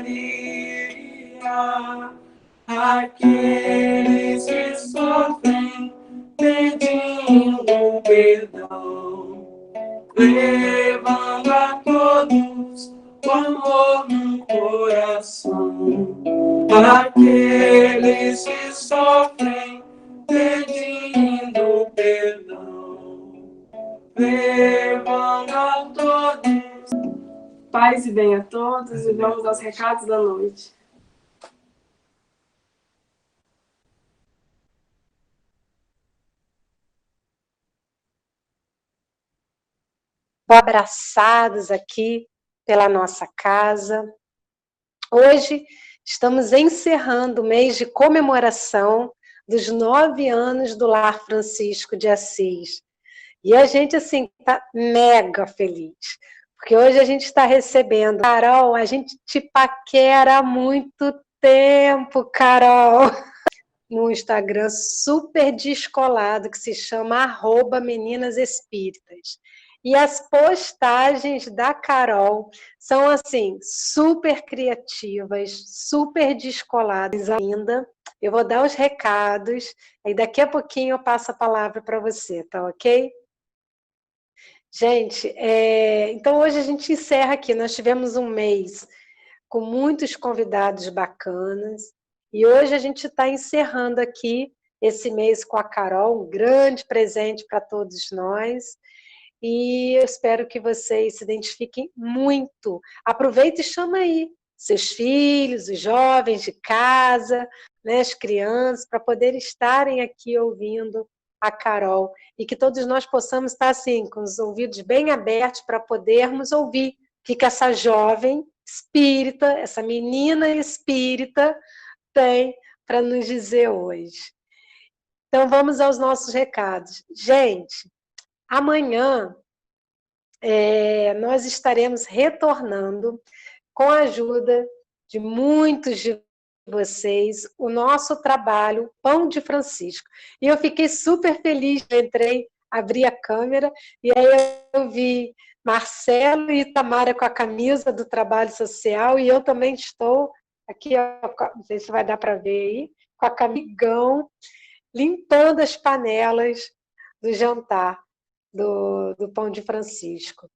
alegria, aqueles que sofrem pedindo perdão, levando a todos o amor no coração. Aqueles que sofrem pedindo perdão, levando a todos. Paz e bem a todos, e vamos aos recados da noite. Abraçados aqui pela nossa casa. Hoje estamos encerrando o mês de comemoração dos 9 anos do Lar Francisco de Assis. E a gente, assim, está mega feliz, porque hoje a gente está recebendo. Carol, a gente te paquera há muito tempo, Carol. No Instagram super descolado, que se chama @meninasespíritas. E as postagens da Carol são, assim, super criativas, super descoladas ainda. Eu vou dar os recados, e daqui a pouquinho eu passo a palavra para você, tá ok? Gente, então hoje a gente encerra aqui. Nós tivemos um mês com muitos convidados bacanas, e hoje a gente está encerrando aqui esse mês com a Carol, um grande presente para todos nós, e eu espero que vocês se identifiquem muito. Aproveita e chama aí seus filhos, os jovens de casa, né, as crianças, para poderem estarem aqui ouvindo a Carol, e que todos nós possamos estar assim, com os ouvidos bem abertos para podermos ouvir o que essa jovem espírita, essa menina espírita tem para nos dizer hoje. Então vamos aos nossos recados. Gente, amanhã nós estaremos retornando com a ajuda de muitos de vocês, o nosso trabalho Pão de Francisco. E eu fiquei super feliz, eu entrei, abri a câmera, e aí eu vi Marcelo e Tamara com a camisa do trabalho social, e eu também estou aqui, não sei se vai dar para ver aí, com a camigão, limpando as panelas do jantar do Pão de Francisco.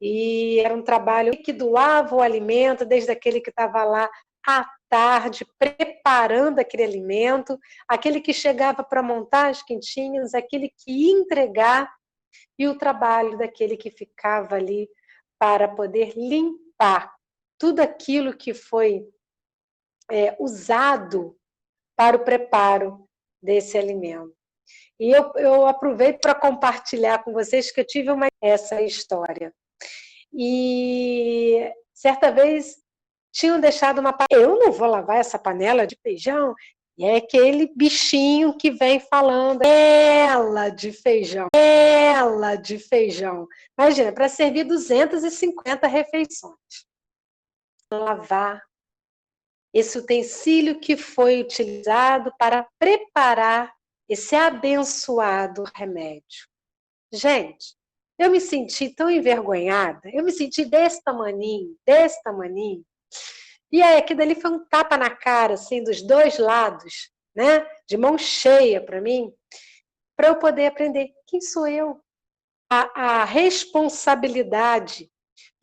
E era um trabalho que doava o alimento, desde aquele que estava lá à tarde, preparando aquele alimento, aquele que chegava para montar as quentinhas, aquele que ia entregar, e o trabalho daquele que ficava ali para poder limpar tudo aquilo que foi usado para o preparo desse alimento. E eu aproveito para compartilhar com vocês que eu tive essa história. E certa vez tinham deixado uma panela. Eu não vou lavar essa panela de feijão. E é aquele bichinho que vem falando, ela de feijão, ela de feijão. Imagina, para servir 250 refeições. Lavar esse utensílio que foi utilizado para preparar esse abençoado remédio. Gente, eu me senti tão envergonhada, eu me senti desse tamaninho, e aí aquilo ali foi um tapa na cara, assim, dos dois lados, né? De mão cheia para mim, para eu poder aprender quem sou eu. A responsabilidade,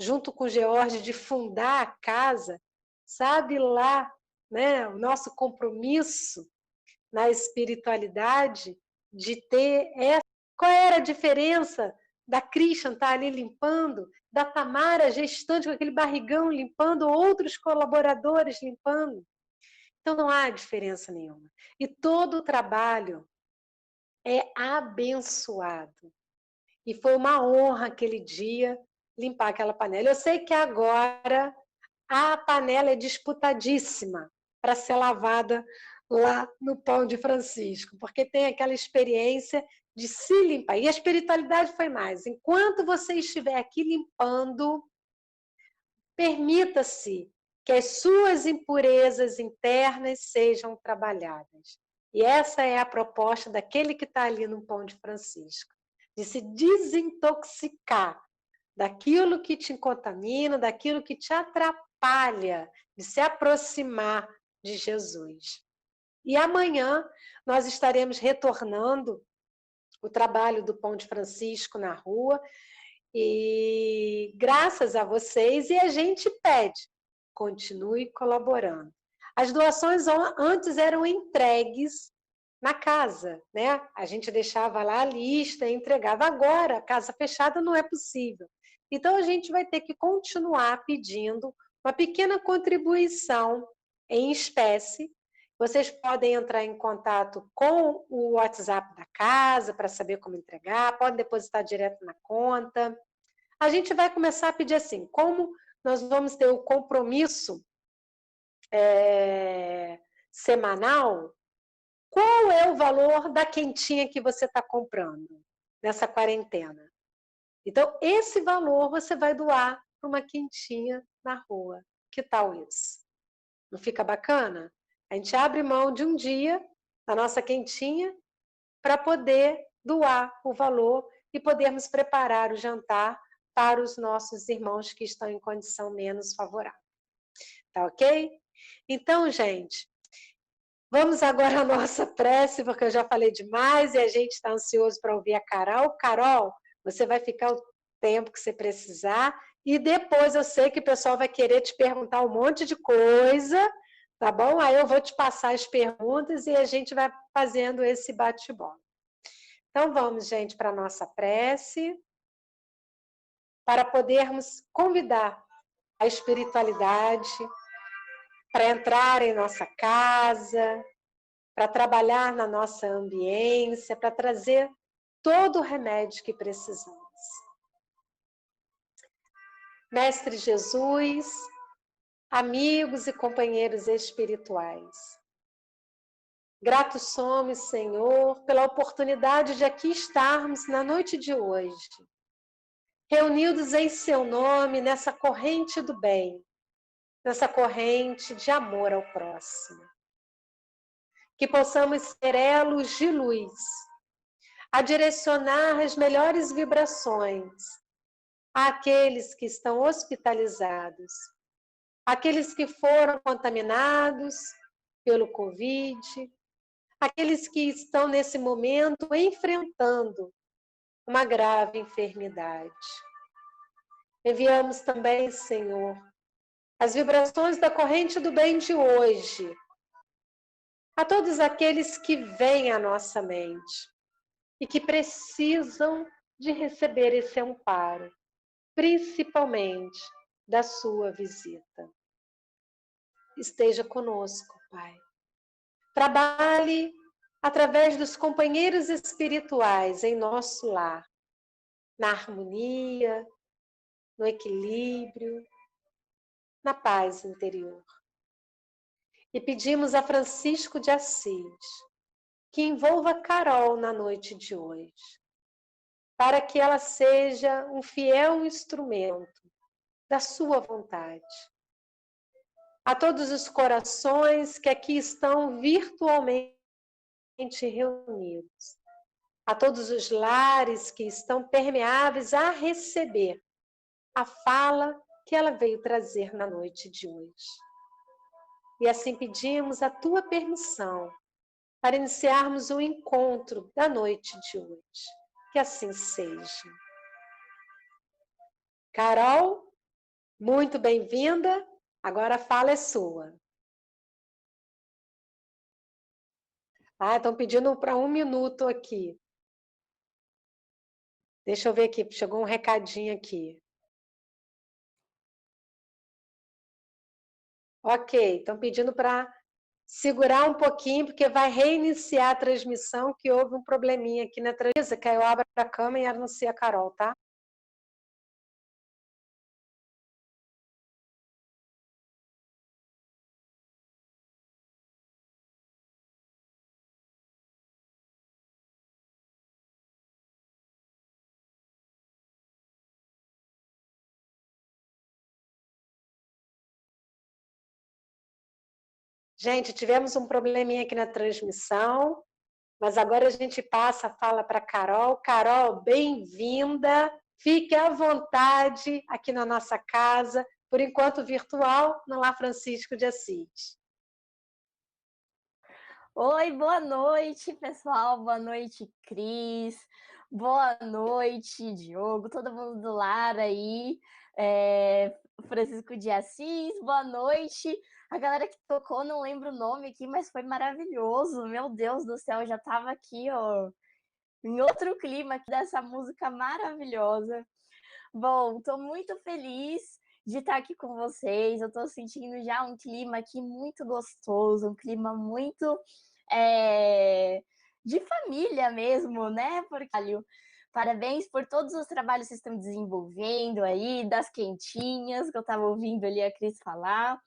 junto com o George, de fundar a casa, sabe lá, né? O nosso compromisso na espiritualidade, de ter essa. Qual era a diferença da Christian estar ali limpando, da Tamara gestante com aquele barrigão limpando, outros colaboradores limpando? Então não há diferença nenhuma. E todo o trabalho é abençoado. E foi uma honra aquele dia limpar aquela panela. Eu sei que agora a panela é disputadíssima para ser lavada lá no Pão de Francisco, porque tem aquela experiência de se limpar. E a espiritualidade foi mais. Enquanto você estiver aqui limpando, permita-se que as suas impurezas internas sejam trabalhadas. E essa é a proposta daquele que está ali no Pão de Francisco, de se desintoxicar daquilo que te contamina, daquilo que te atrapalha falha de se aproximar de Jesus. E amanhã nós estaremos retornando o trabalho do Pão de Francisco na rua, e graças a vocês, e a gente pede, continue colaborando. As doações antes eram entregues na casa, né? A gente deixava lá a lista e entregava. Agora, casa fechada não é possível. Então, a gente vai ter que continuar pedindo uma pequena contribuição em espécie. Vocês podem entrar em contato com o WhatsApp da casa para saber como entregar, podem depositar direto na conta. A gente vai começar a pedir assim, como nós vamos ter o compromisso semanal, qual é o valor da quentinha que você está comprando nessa quarentena? Então, esse valor você vai doar para uma quentinha na rua. Que tal isso? Não fica bacana? A gente abre mão de um dia da nossa quentinha para poder doar o valor e podermos preparar o jantar para os nossos irmãos que estão em condição menos favorável. Tá ok? Então, gente, vamos agora à nossa prece, porque eu já falei demais e a gente está ansioso para ouvir a Carol. Carol, você vai ficar o tempo que você precisar e depois eu sei que o pessoal vai querer te perguntar um monte de coisa, tá bom? Aí eu vou te passar as perguntas e a gente vai fazendo esse bate-bola. Então vamos, gente, para a nossa prece, para podermos convidar a espiritualidade para entrar em nossa casa, para trabalhar na nossa ambiência, para trazer todo o remédio que precisamos. Mestre Jesus, amigos e companheiros espirituais, gratos somos, Senhor, pela oportunidade de aqui estarmos na noite de hoje, reunidos em seu nome, nessa corrente do bem, nessa corrente de amor ao próximo. Que possamos ser elos de luz, a direcionar as melhores vibrações àqueles que estão hospitalizados, àqueles que foram contaminados pelo Covid, aqueles que estão nesse momento enfrentando uma grave enfermidade. Enviamos também, Senhor, as vibrações da corrente do bem de hoje, a todos aqueles que vêm à nossa mente e que precisam de receber esse amparo, principalmente da sua visita. Esteja conosco, Pai. Trabalhe através dos companheiros espirituais em nosso lar, na harmonia, no equilíbrio, na paz interior. E pedimos a Francisco de Assis que envolva Carol na noite de hoje, para que ela seja um fiel instrumento da sua vontade. A todos os corações que aqui estão virtualmente reunidos, a todos os lares que estão permeáveis a receber a fala que ela veio trazer na noite de hoje. E assim pedimos a tua permissão para iniciarmos o encontro da noite de hoje. Que assim seja. Carol, muito bem-vinda. Agora a fala é sua. Estão pedindo para 1 minuto aqui. Deixa eu ver aqui, chegou um recadinho aqui. Ok, estão pedindo para segurar um pouquinho, porque vai reiniciar a transmissão, que houve um probleminha aqui na transmissão, que eu abro a câmera e anuncio a Carol, tá? Gente, tivemos um probleminha aqui na transmissão, mas agora a gente passa a fala para a Carol. Carol, bem-vinda, fique à vontade aqui na nossa casa, por enquanto virtual, na La Francisco de Assis. Oi, boa noite, pessoal. Boa noite, Cris. Boa noite, Diogo. Todo mundo do lar aí. Francisco de Assis, boa noite. A galera que tocou, não lembro o nome aqui, mas foi maravilhoso. Meu Deus do céu, já tava aqui, ó, em outro clima aqui dessa música maravilhosa. Bom, tô muito feliz de estar aqui com vocês. Eu tô sentindo já um clima aqui muito gostoso, um clima muito de família mesmo, né? Porque parabéns por todos os trabalhos que vocês estão desenvolvendo aí, das quentinhas, que eu estava ouvindo ali a Cris falar.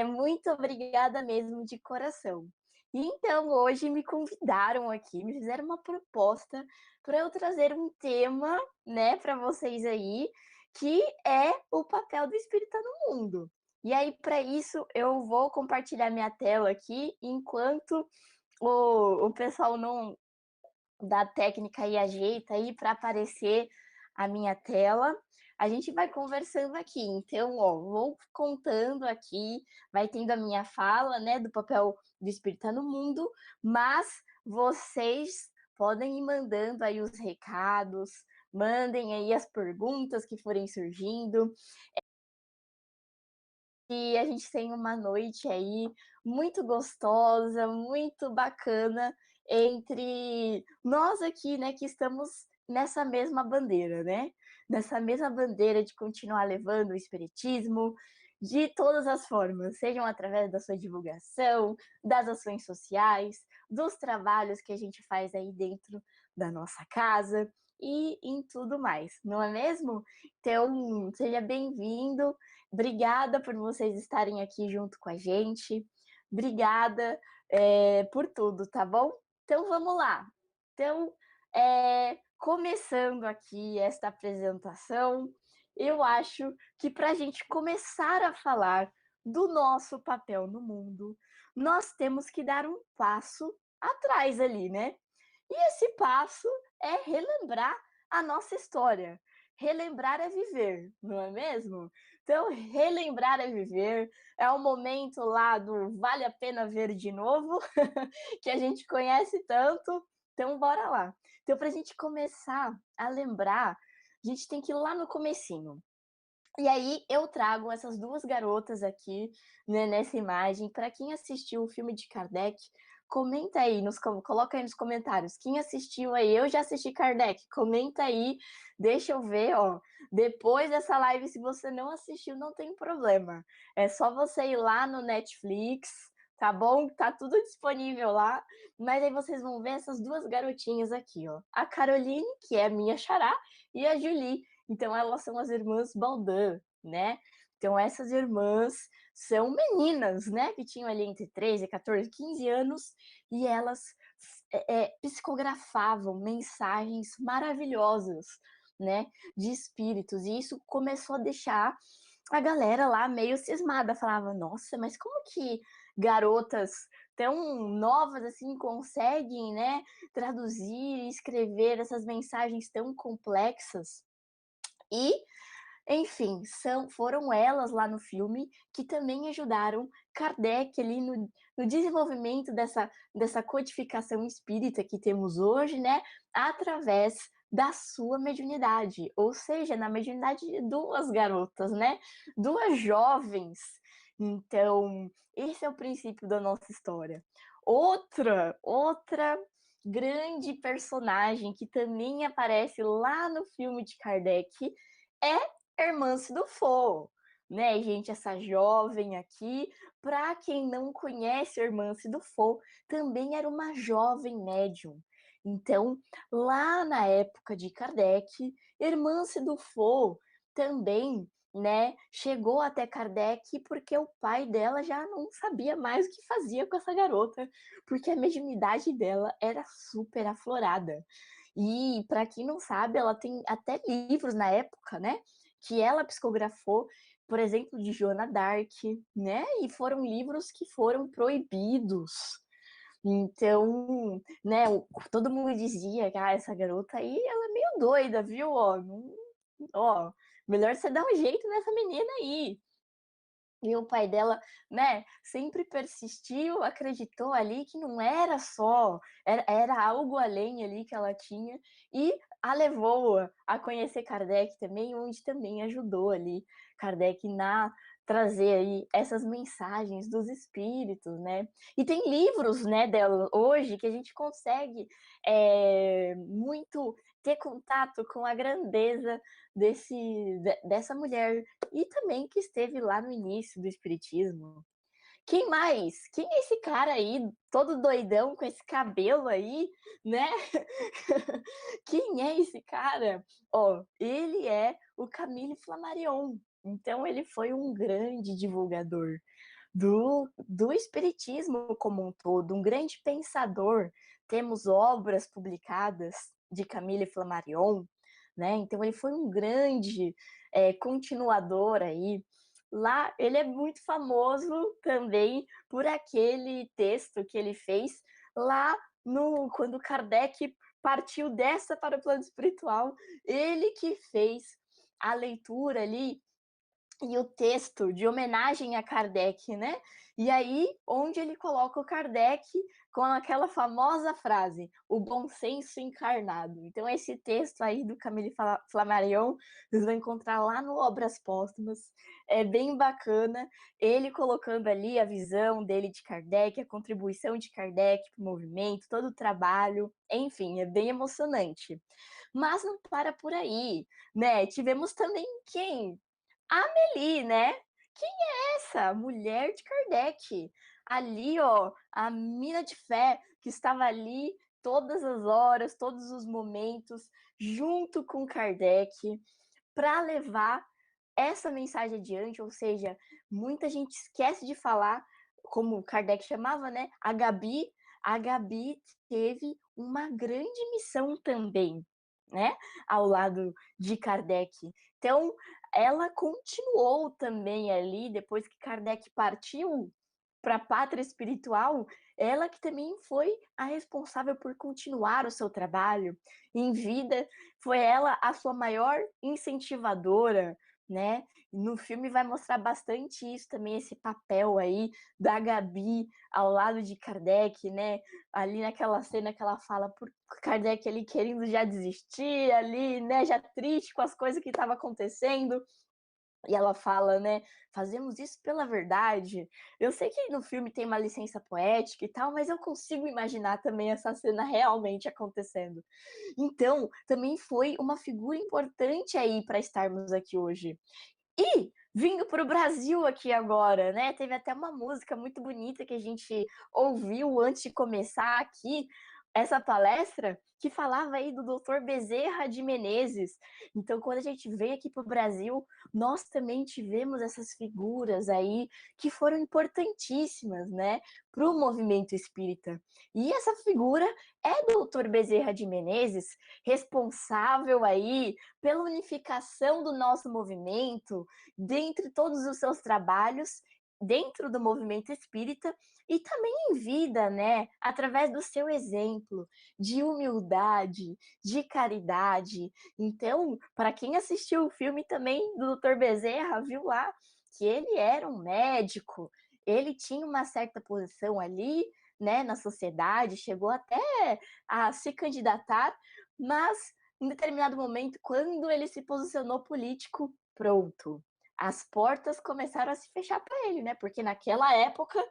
Muito obrigada mesmo, de coração. E então, hoje me convidaram aqui, me fizeram uma proposta para eu trazer um tema, né, para vocês aí, que é o papel do espírita no mundo. E aí, para isso, eu vou compartilhar minha tela aqui, enquanto o pessoal não da técnica aí ajeita aí para aparecer a minha tela. A gente vai conversando aqui. Então, ó, vou contando aqui, vai tendo a minha fala, né, do papel do espírita no mundo, mas vocês podem ir mandando aí os recados, mandem aí as perguntas que forem surgindo. E a gente tem uma noite aí muito gostosa, muito bacana entre nós aqui, né, que estamos nessa mesma bandeira, né? Nessa mesma bandeira de continuar levando o espiritismo de todas as formas, sejam através da sua divulgação, das ações sociais, dos trabalhos que a gente faz aí dentro da nossa casa e em tudo mais, não é mesmo? Então, seja bem-vindo. Obrigada por vocês estarem aqui junto com a gente. Obrigada por tudo, tá bom? Então, vamos lá. Então, começando aqui esta apresentação, eu acho que para a gente começar a falar do nosso papel no mundo, nós temos que dar um passo atrás ali, né? E esse passo é relembrar a nossa história. Relembrar é viver, não é mesmo? Então, relembrar é viver. É o momento lá do vale a pena ver de novo, que a gente conhece tanto. Então, bora lá. Então, para a gente começar a lembrar, a gente tem que ir lá no comecinho. E aí eu trago essas duas garotas aqui, né, nessa imagem. Para quem assistiu o filme de Kardec, comenta aí, coloca aí nos comentários. Quem assistiu aí? Eu já assisti Kardec. Comenta aí, deixa eu ver, ó. Depois dessa live, se você não assistiu, não tem problema. É só você ir lá no Netflix, tá bom? Tá tudo disponível lá. Mas aí vocês vão ver essas duas garotinhas aqui, ó. A Caroline, que é a minha xará, e a Julie. Então, elas são as irmãs Baldan, né? Então, essas irmãs são meninas, né? Que tinham ali entre 13, 14, 15 anos, e elas psicografavam mensagens maravilhosas, né? De espíritos. E isso começou a deixar a galera lá meio cismada. Falava, nossa, mas como que garotas tão novas assim conseguem, né? Traduzir e escrever essas mensagens tão complexas? E, enfim, foram elas lá no filme que também ajudaram Kardec ali no desenvolvimento dessa codificação espírita que temos hoje, né? Através da sua mediunidade, ou seja, na mediunidade de duas garotas, né? Duas jovens. Então, esse é o princípio da nossa história. Outra grande personagem que também aparece lá no filme de Kardec é Hermance do Fogo, né, gente? Essa jovem aqui, para quem não conhece Hermance do Fogo, também era uma jovem médium. Então, lá na época de Kardec, Hermance do Fogo também, né, chegou até Kardec porque o pai dela já não sabia mais o que fazia com essa garota, porque a mediunidade dela era super aflorada. E, para quem não sabe, ela tem até livros na época, né, que ela psicografou, por exemplo, de Joana d'Arc, né, e foram livros que foram proibidos. Então, né, todo mundo dizia que essa garota aí, ela é meio doida, viu? Ó, melhor você dar um jeito nessa menina aí. E o pai dela, né, sempre persistiu, acreditou ali que não era só, era algo além ali que ela tinha, e a levou a conhecer Kardec também, onde também ajudou ali Kardec na trazer aí essas mensagens dos espíritos, né? E tem livros, né, dela hoje que a gente consegue muito ter contato com a grandeza dessa mulher e também que esteve lá no início do espiritismo. Quem mais? Quem é esse cara aí, todo doidão com esse cabelo aí, né? Quem é esse cara? Ó, ele é o Camille Flammarion. Então ele foi um grande divulgador do espiritismo como um todo, um grande pensador. Temos obras publicadas de Camille Flammarion, né? Então ele foi um grande continuador aí. Lá ele é muito famoso também por aquele texto que ele fez lá no quando Kardec partiu dessa para o plano espiritual, ele que fez a leitura ali e o texto de homenagem a Kardec, né? E aí, onde ele coloca o Kardec com aquela famosa frase, o bom senso encarnado. Então, esse texto aí do Camille Flammarion, vocês vão encontrar lá no Obras Póstumas, é bem bacana, ele colocando ali a visão dele de Kardec, a contribuição de Kardec para o movimento, todo o trabalho, enfim, é bem emocionante. Mas não para por aí, né? Tivemos também quem? Amélie, né? Quem é essa? Mulher de Kardec. Ali, ó, a mina de fé que estava ali todas as horas, todos os momentos, junto com Kardec, para levar essa mensagem adiante, ou seja, muita gente esquece de falar, como Kardec chamava, né? A Gabi teve uma grande missão também, né? Ao lado de Kardec. Então, ela continuou também ali, depois que Kardec partiu para a pátria espiritual, ela que também foi a responsável por continuar o seu trabalho em vida, foi ela a sua maior incentivadora, né? No filme vai mostrar bastante isso também, esse papel aí da Gabi ao lado de Kardec, né? Ali naquela cena que ela fala por Kardec ali querendo já desistir ali, né? Já triste com as coisas que estavam acontecendo. E ela fala, né? Fazemos isso pela verdade. Eu sei que no filme tem uma licença poética e tal, mas eu consigo imaginar também essa cena realmente acontecendo. Então, também foi uma figura importante aí para estarmos aqui hoje. E vindo para o Brasil aqui agora, né? Teve até uma música muito bonita que a gente ouviu antes de começar aqui essa palestra, que falava aí do Dr. Bezerra de Menezes. Então, quando a gente veio aqui para o Brasil, nós também tivemos essas figuras aí que foram importantíssimas, né, para o movimento espírita. E essa figura é do Dr. Bezerra de Menezes, responsável aí pela unificação do nosso movimento, dentre todos os seus trabalhos, dentro do movimento espírita e também em vida, né? Através do seu exemplo de humildade, de caridade. Então, para quem assistiu o filme também do Dr. Bezerra, viu lá que ele era um médico, ele tinha uma certa posição ali, né, na sociedade, chegou até a se candidatar, mas em determinado momento, quando ele se posicionou político, pronto. As portas começaram a se fechar para ele, né? Porque naquela época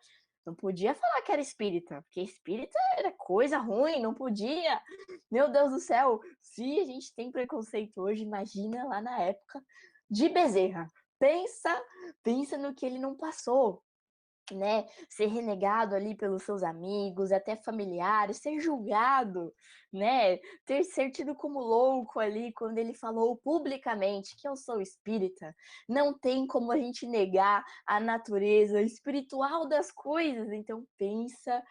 não podia falar que era espírita, porque espírita era coisa ruim, não podia. Meu Deus do céu, se a gente tem preconceito hoje, imagina lá na época de Bezerra. Pensa no que ele não passou, né, ser renegado ali pelos seus amigos, até familiares, ser julgado, né, ser tido como louco ali quando ele falou publicamente que eu sou espírita. Não tem como a gente negar a natureza espiritual das coisas. Então pensa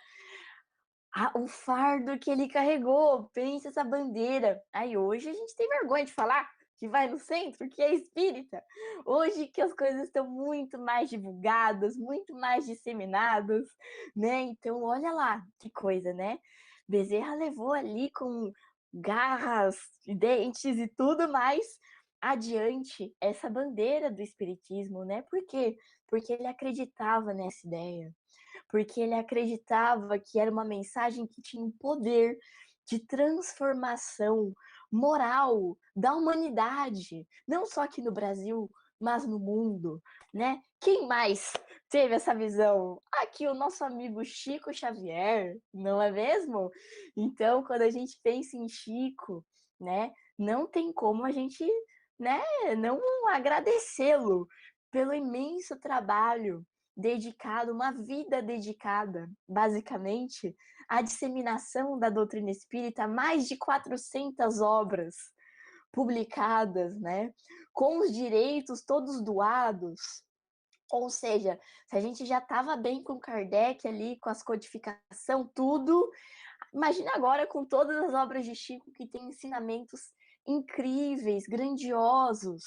o fardo que ele carregou, pensa essa bandeira. Aí hoje a gente tem vergonha de falar que vai no centro, que é espírita. Hoje que as coisas estão muito mais divulgadas, muito mais disseminadas, né? Então, olha lá que coisa, né? Bezerra levou ali com garras, dentes e tudo mais adiante essa bandeira do espiritismo, né? Por quê? Porque ele acreditava nessa ideia, porque ele acreditava que era uma mensagem que tinha um poder de transformação moral da humanidade, não só aqui no Brasil, mas no mundo, né? Quem mais teve essa visão? Aqui o nosso amigo Chico Xavier, não é mesmo? Então, quando a gente pensa em Chico, né, não tem como a gente, né, não agradecê-lo pelo imenso trabalho dedicado, uma vida dedicada, basicamente, à disseminação da doutrina espírita, mais de 400 obras publicadas, né, com os direitos todos doados. Ou seja, se a gente já estava bem com Kardec ali, com as codificação, tudo, imagina agora com todas as obras de Chico que tem ensinamentos incríveis, grandiosos,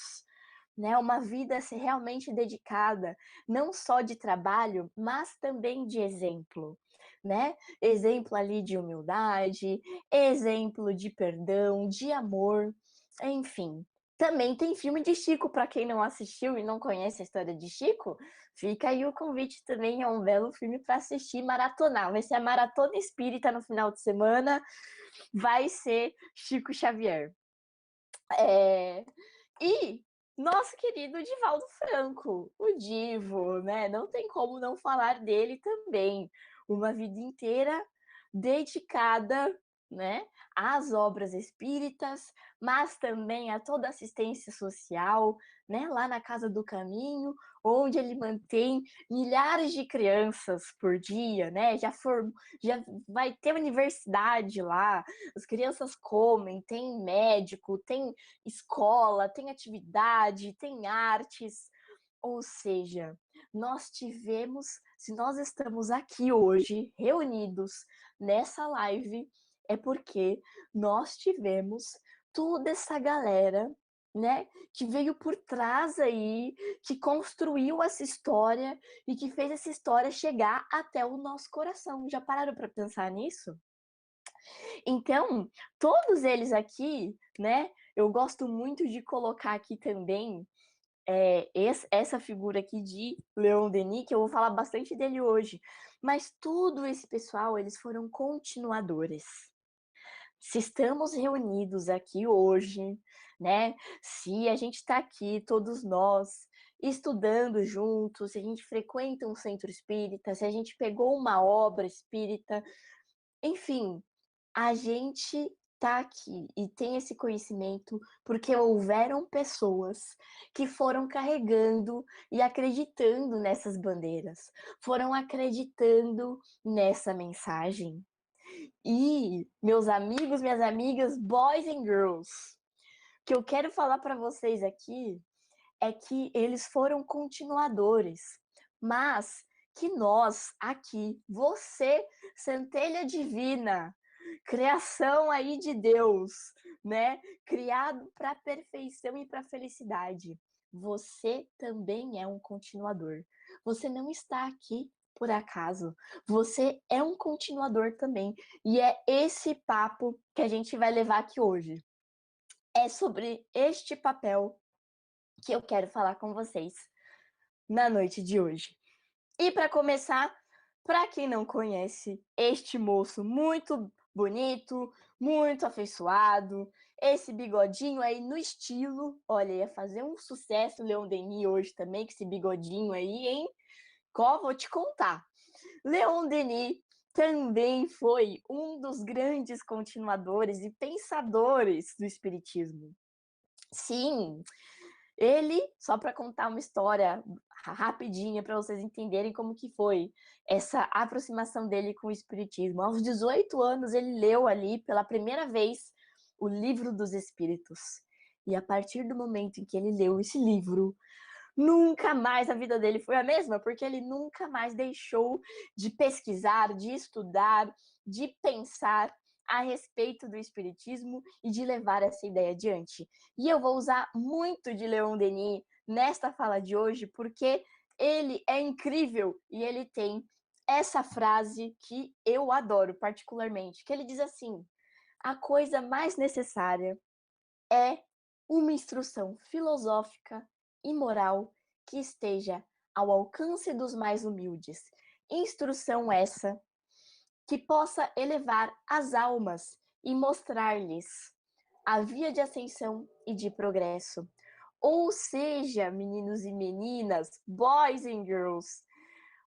né? Uma vida realmente dedicada, não só de trabalho, mas também de exemplo, né? Exemplo ali de humildade, exemplo de perdão, de amor, enfim. Também tem filme de Chico, para quem não assistiu e não conhece a história de Chico, fica aí o convite também, é um belo filme para assistir, maratonar. Vai ser a Maratona Espírita no final de semana, vai ser Chico Xavier. E nosso querido Divaldo Franco, o Divo, né? Não tem como não falar dele também. Uma vida inteira dedicada, né, às obras espíritas, mas também a toda assistência social, né, lá na Casa do Caminho, onde ele mantém milhares de crianças por dia, né? Já vai ter universidade lá, as crianças comem, tem médico, tem escola, tem atividade, tem artes. Ou seja, nós tivemos, se nós estamos aqui hoje, reunidos nessa live, é porque nós tivemos toda essa galera, né, que veio por trás aí, que construiu essa história e que fez essa história chegar até o nosso coração. Já pararam para pensar nisso? Então, todos eles aqui, né, eu gosto muito de colocar aqui também essa figura aqui de Leon Denis, que eu vou falar bastante dele hoje. Mas todo esse pessoal, eles foram continuadores. Se estamos reunidos aqui hoje, né? Se a gente está aqui, todos nós, estudando juntos, se a gente frequenta um centro espírita, se a gente pegou uma obra espírita, enfim, a gente tá aqui e tem esse conhecimento porque houveram pessoas que foram carregando e acreditando nessas bandeiras, foram acreditando nessa mensagem. E, meus amigos, minhas amigas, boys and girls, o que eu quero falar para vocês aqui é que eles foram continuadores, mas que nós aqui, você, centelha divina, criação aí de Deus, né? Criado para a perfeição e para a felicidade. Você também é um continuador. Você não está aqui por acaso. Você é um continuador também. E é esse papo que a gente vai levar aqui hoje. É sobre este papel que eu quero falar com vocês na noite de hoje. E para começar, para quem não conhece este moço muito bonito, muito afeiçoado, esse bigodinho aí no estilo, olha, ia fazer um sucesso Leon Denis hoje também, com esse bigodinho aí, hein? Qual vou te contar. Leon Denis também foi um dos grandes continuadores e pensadores do espiritismo. Sim, ele, só para contar uma história rapidinha para vocês entenderem como que foi essa aproximação dele com o espiritismo. Aos 18 anos ele leu ali pela primeira vez o Livro dos Espíritos. E a partir do momento em que ele leu esse livro, nunca mais a vida dele foi a mesma, porque ele nunca mais deixou de pesquisar, de estudar, de pensar a respeito do espiritismo e de levar essa ideia adiante. E eu vou usar muito de Leon Denis nesta fala de hoje, porque ele é incrível e ele tem essa frase que eu adoro particularmente, que ele diz assim: a coisa mais necessária é uma instrução filosófica e moral que esteja ao alcance dos mais humildes. Instrução essa que possa elevar as almas e mostrar-lhes a via de ascensão e de progresso. Ou seja, meninos e meninas, boys and girls,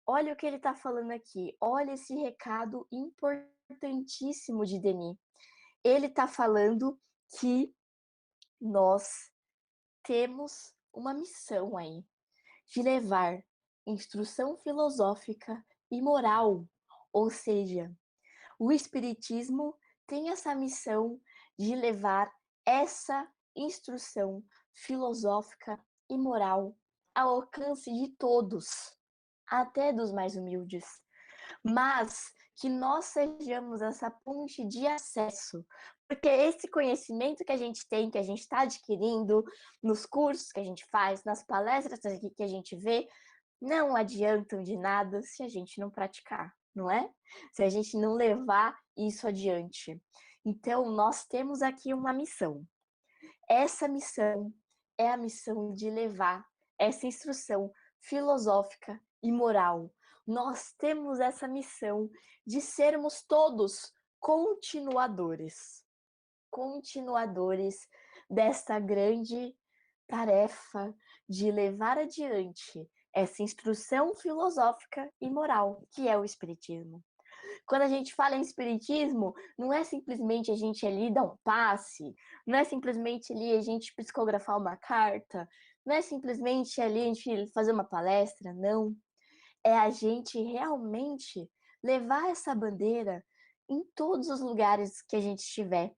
olha o que ele está falando aqui, olha esse recado importantíssimo de Denis. Ele está falando que nós temos uma missão aí, de levar instrução filosófica e moral, ou seja, o Espiritismo tem essa missão de levar essa instrução filosófica e moral ao alcance de todos, até dos mais humildes, mas que nós sejamos essa ponte de acesso, porque esse conhecimento que a gente tem, que a gente está adquirindo nos cursos que a gente faz, nas palestras que a gente vê, não adiantam de nada se a gente não praticar, não é? Se a gente não levar isso adiante. Então, nós temos aqui uma missão. Essa missão é a missão de levar essa instrução filosófica e moral. Nós temos essa missão de sermos todos continuadores. Continuadores desta grande tarefa de levar adiante essa instrução filosófica e moral, que é o Espiritismo. Quando a gente fala em Espiritismo, não é simplesmente a gente ali dar um passe, não é simplesmente ali a gente psicografar uma carta, não é simplesmente ali a gente fazer uma palestra, não. É a gente realmente levar essa bandeira em todos os lugares que a gente estiver,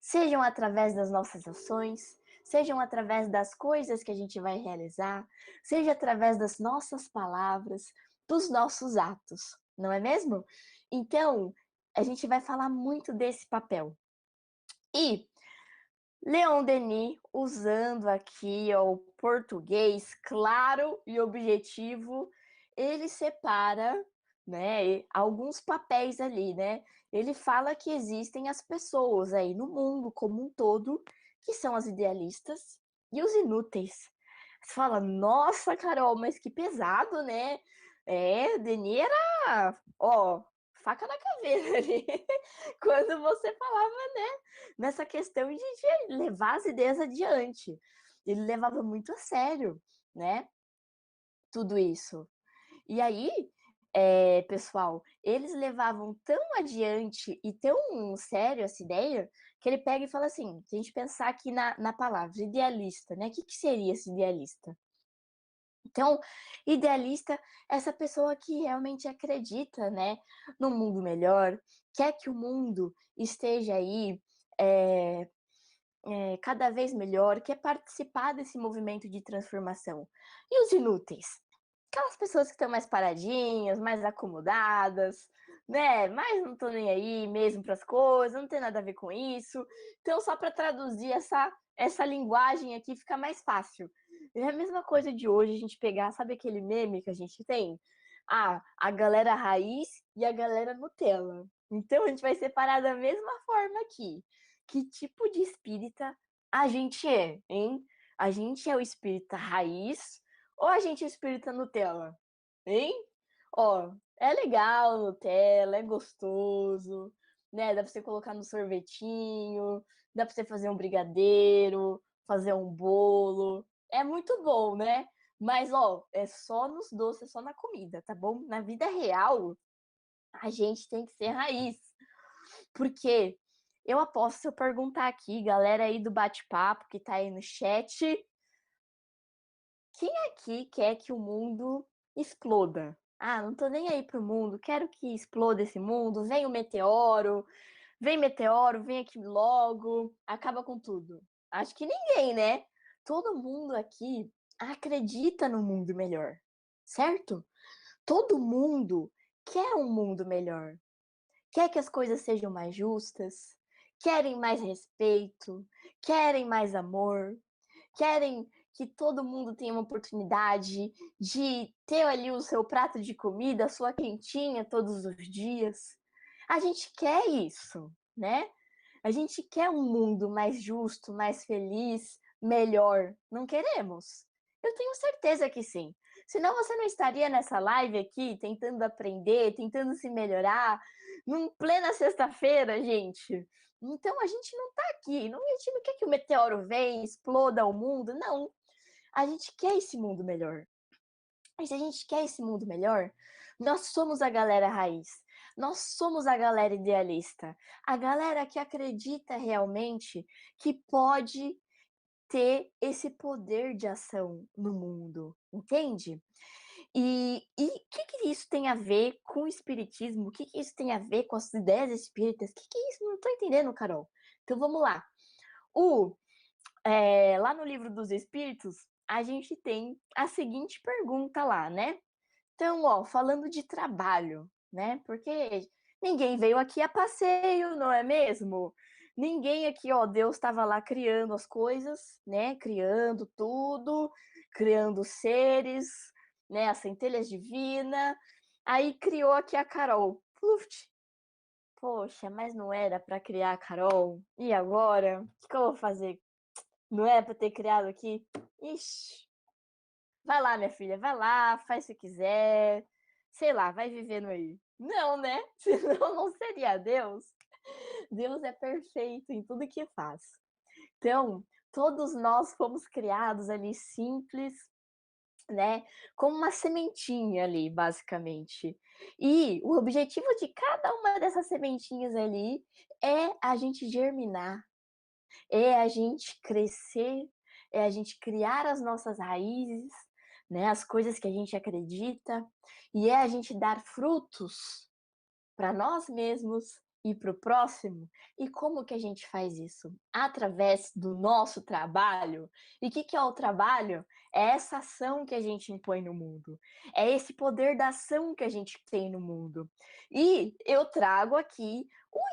sejam através das nossas ações, sejam através das coisas que a gente vai realizar, seja através das nossas palavras, dos nossos atos, não é mesmo? Então, a gente vai falar muito desse papel. E Leon Denis, usando aqui o português claro e objetivo, ele separa, né, alguns papéis ali, né? Ele fala que existem as pessoas aí no mundo como um todo, que são as idealistas e os inúteis. Você fala, nossa, Carol, mas que pesado, né? Denis era, ó, faca na caveira ali, quando você falava, né, nessa questão de levar as ideias adiante. Ele levava muito a sério, né, tudo isso. E aí, pessoal, eles levavam tão adiante e tão sério essa ideia, que ele pega e fala assim, se a gente pensar aqui na palavra idealista, né, o que seria esse idealista? Então, idealista é essa pessoa que realmente acredita, né, num mundo melhor, quer que o mundo esteja aí cada vez melhor, quer participar desse movimento de transformação. E os inúteis? Aquelas pessoas que estão mais paradinhas, mais acomodadas, né? Mas não estão nem aí mesmo para as coisas, não tem nada a ver com isso. Então, só para traduzir essa linguagem aqui, fica mais fácil. É a mesma coisa de hoje, a gente pegar, sabe aquele meme que a gente tem? Ah, a galera raiz e a galera Nutella. Então, a gente vai separar da mesma forma aqui. Que tipo de espírita a gente é, hein? A gente é o espírita raiz ou a gente é o espírita Nutella, hein? Ó, é legal Nutella, é gostoso, né? Dá pra você colocar no sorvetinho, dá pra você fazer um brigadeiro, fazer um bolo. É muito bom, né? Mas, ó, é só nos doces, é só na comida, tá bom? Na vida real, a gente tem que ser raiz. Porque eu aposto, se eu perguntar aqui, galera aí do bate-papo que tá aí no chat, quem aqui quer que o mundo exploda? Ah, não tô nem aí pro mundo, quero que exploda esse mundo, vem o meteoro, vem aqui logo, acaba com tudo. Acho que ninguém, né? Todo mundo aqui acredita no mundo melhor, certo? Todo mundo quer um mundo melhor. Quer que as coisas sejam mais justas, querem mais respeito, querem mais amor, querem que todo mundo tenha uma oportunidade de ter ali o seu prato de comida, a sua quentinha todos os dias. A gente quer isso, né? A gente quer um mundo mais justo, mais feliz, melhor? Não queremos? Eu tenho certeza que sim. Senão você não estaria nessa live aqui, tentando aprender, tentando se melhorar, num plena sexta-feira, gente. Então a gente não tá aqui, não, a gente não quer que o meteoro venha, exploda o mundo, não. A gente quer esse mundo melhor. E se a gente quer esse mundo melhor, nós somos a galera raiz. Nós somos a galera idealista. A galera que acredita realmente que pode ter esse poder de ação no mundo, entende? E o que isso tem a ver com o espiritismo? O que isso tem a ver com as ideias espíritas? O que é isso? Não estou entendendo, Carol. Então vamos lá. Lá no Livro dos Espíritos, a gente tem a seguinte pergunta lá, né? Então, ó, falando de trabalho, né? Porque ninguém veio aqui a passeio, não é mesmo? Ninguém aqui, ó, Deus estava lá criando as coisas, né? Criando tudo, criando seres, né? As centelhas divinas. Aí criou aqui a Carol. Pluft. Poxa, mas não era para criar a Carol? E agora? O que eu vou fazer? Não era para ter criado aqui? Ixi. Vai lá, minha filha, vai lá, faz se quiser, sei lá, vai vivendo aí. Não, né? Senão não seria Deus. Deus é perfeito em tudo que faz. Então, todos nós fomos criados ali simples, né? Como uma sementinha ali, basicamente. E o objetivo de cada uma dessas sementinhas ali é a gente germinar, é a gente crescer, é a gente criar as nossas raízes, né, as coisas que a gente acredita, e é a gente dar frutos para nós mesmos e para o próximo. E como que a gente faz isso? Através do nosso trabalho. E o que é o trabalho? É essa ação que a gente impõe no mundo. É esse poder da ação que a gente tem no mundo. E eu trago aqui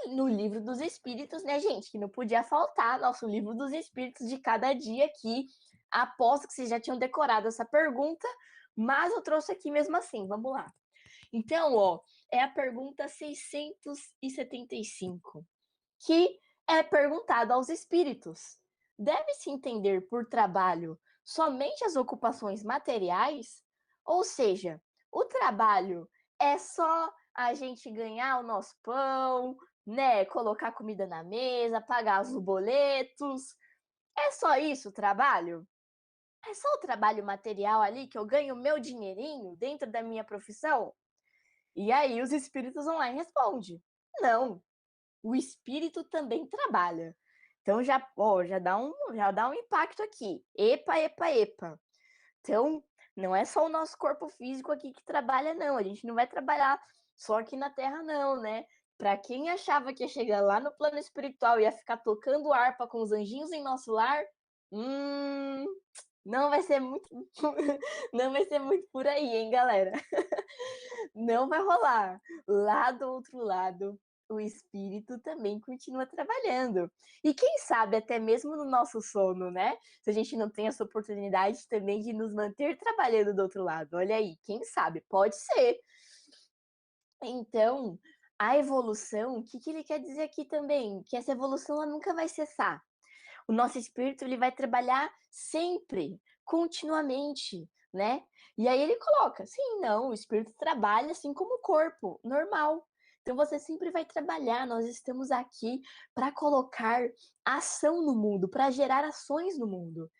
no Livro dos Espíritos, né, gente? Que não podia faltar nosso Livro dos Espíritos de cada dia aqui. Aposto que vocês já tinham decorado essa pergunta, mas eu trouxe aqui mesmo assim. Vamos lá. Então, ó, é a pergunta 675, que é perguntada aos espíritos. Deve-se entender por trabalho somente as ocupações materiais? Ou seja, o trabalho é só a gente ganhar o nosso pão, né, colocar comida na mesa, pagar os boletos? É só isso o trabalho? É só o trabalho material ali que eu ganho o meu dinheirinho dentro da minha profissão? E aí os espíritos vão lá e respondem: não, o espírito também trabalha. Então já dá um impacto aqui. Epa, epa, epa. Então, não é só o nosso corpo físico aqui que trabalha, não. A gente não vai trabalhar só aqui na Terra, não, né? Para quem achava que ia chegar lá no plano espiritual e ia ficar tocando harpa com os anjinhos em nosso lar, não vai ser muito, não vai ser muito por aí, hein, galera? Não vai rolar. Lá do outro lado, o espírito também continua trabalhando. E quem sabe até mesmo no nosso sono, né? Se a gente não tem essa oportunidade também de nos manter trabalhando do outro lado. Olha aí, quem sabe? Pode ser. Então, a evolução, o que ele quer dizer aqui também? Que essa evolução ela nunca vai cessar. O nosso espírito ele vai trabalhar sempre, continuamente, né? E aí ele coloca, sim, não, o espírito trabalha assim como o corpo, normal. Então você sempre vai trabalhar, nós estamos aqui para colocar ação no mundo, para gerar ações no mundo.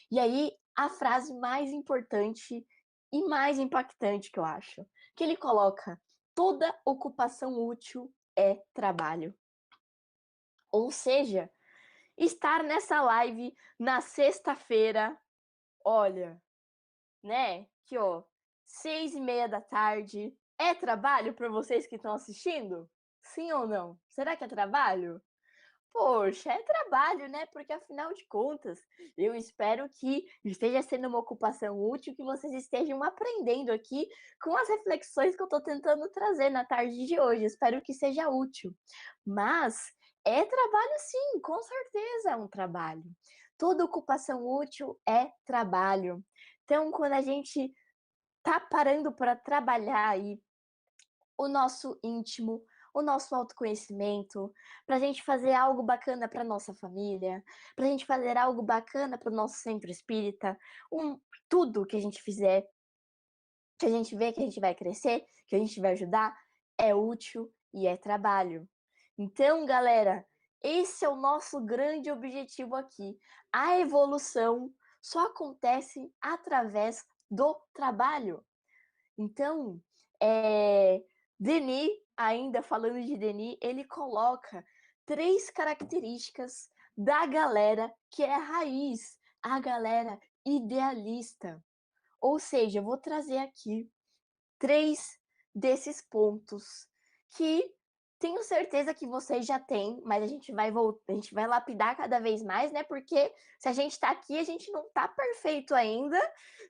E aí a frase mais importante e mais impactante que eu acho, que ele coloca: toda ocupação útil é trabalho. Ou seja, estar nessa live na sexta-feira, olha, né? Que ó, 6:30 da tarde, é trabalho para vocês que estão assistindo? Sim ou não? Será que é trabalho? Poxa, é trabalho, né? Porque afinal de contas, eu espero que esteja sendo uma ocupação útil, que vocês estejam aprendendo aqui com as reflexões que eu estou tentando trazer na tarde de hoje. Espero que seja útil. Mas é trabalho sim, com certeza é um trabalho. Toda ocupação útil é trabalho. Então, quando a gente tá parando para trabalhar aí o nosso íntimo, o nosso autoconhecimento, para a gente fazer algo bacana para nossa família, para a gente fazer algo bacana para o nosso centro espírita, tudo que a gente fizer, que a gente vê que a gente vai crescer, que a gente vai ajudar, é útil e é trabalho. Então, galera, esse é o nosso grande objetivo aqui. A evolução só acontece através do trabalho. Então, Denis, ainda falando de Denis, ele coloca 3 características da galera que é raiz, a galera idealista. Ou seja, eu vou trazer aqui 3 desses pontos que tenho certeza que vocês já têm, mas a gente vai lapidar cada vez mais, né? Porque se a gente está aqui, a gente não está perfeito ainda.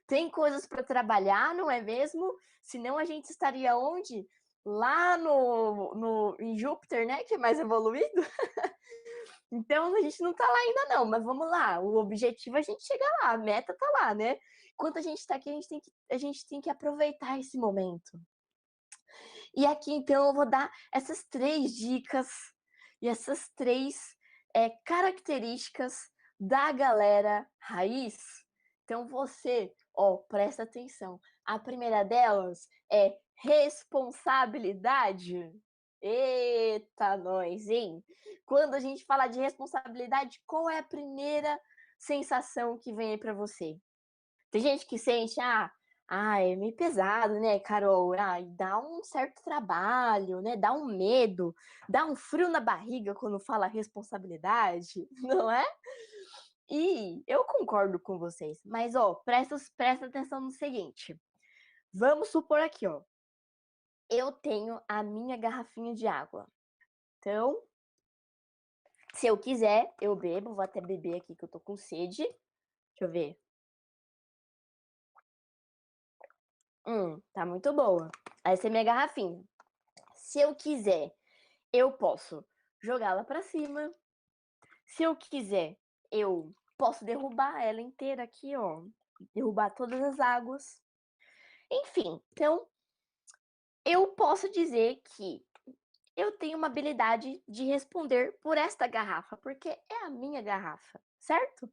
Tem coisas para trabalhar, não é mesmo? Senão a gente estaria onde? Lá em Júpiter, né? Que é mais evoluído. Então a gente não está lá ainda não, mas vamos lá. O objetivo é a gente chegar lá, a meta está lá, né? Enquanto a gente está aqui, a gente tem que aproveitar esse momento. E aqui, então, eu vou dar essas 3 dicas e essas 3 características da galera raiz. Então, você, presta atenção. A primeira delas é responsabilidade. Eita, nós, hein? Quando a gente fala de responsabilidade, qual é a primeira sensação que vem aí para você? Tem gente que sente, é meio pesado, né, Carol? Dá um certo trabalho, né? Dá um medo, dá um frio na barriga quando fala responsabilidade, não é? E eu concordo com vocês, mas presta atenção no seguinte. Vamos supor aqui, eu tenho a minha garrafinha de água. Então, se eu quiser, eu bebo, vou até beber aqui que eu tô com sede. Deixa eu ver. Tá muito boa. Essa é minha garrafinha. Se eu quiser, eu posso jogá-la para cima. Se eu quiser, eu posso derrubar ela inteira aqui, derrubar todas as águas. Enfim, então eu posso dizer que eu tenho uma habilidade de responder por esta garrafa, porque é a minha garrafa, certo?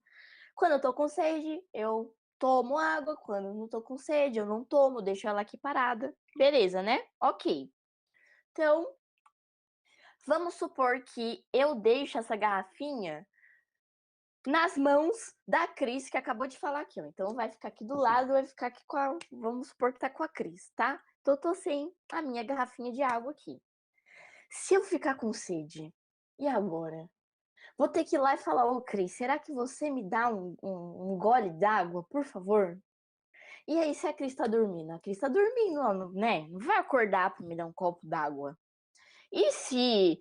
Quando eu tô com sede, eu tomo água. Quando eu não tô com sede, eu não tomo, deixo ela aqui parada. Beleza, né? Ok. Então, vamos supor que eu deixo essa garrafinha nas mãos da Cris, que acabou de falar aqui, Então vai ficar aqui do lado, vai ficar aqui vamos supor que tá com a Cris, tá? Então eu tô sem a minha garrafinha de água aqui. Se eu ficar com sede, e agora? Vou ter que ir lá e falar, Cris, será que você me dá um gole d'água, por favor? E aí, se a Cris tá dormindo? A Cris tá dormindo, né? Não vai acordar pra me dar um copo d'água. E se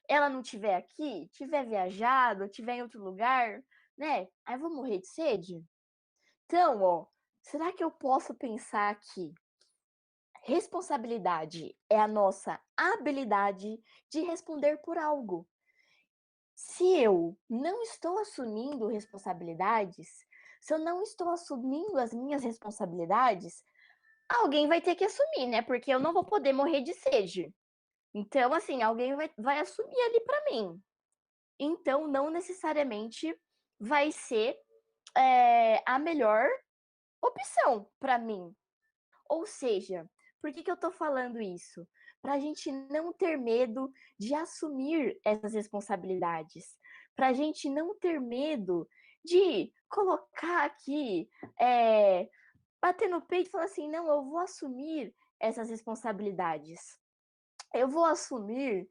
ela não tiver aqui, tiver viajado, tiver em outro lugar, né? Aí eu vou morrer de sede? Então, será que eu posso pensar que responsabilidade é a nossa habilidade de responder por algo? Se eu não estou assumindo responsabilidades, se eu não estou assumindo as minhas responsabilidades, alguém vai ter que assumir, né? Porque eu não vou poder morrer de sede. Então, assim, alguém vai assumir ali para mim. Então, não necessariamente vai ser a melhor opção para mim. Ou seja, por que eu estou falando isso? Para a gente não ter medo de assumir essas responsabilidades. Para a gente não ter medo de colocar aqui, bater no peito e falar assim, não, eu vou assumir essas responsabilidades. Eu vou assumir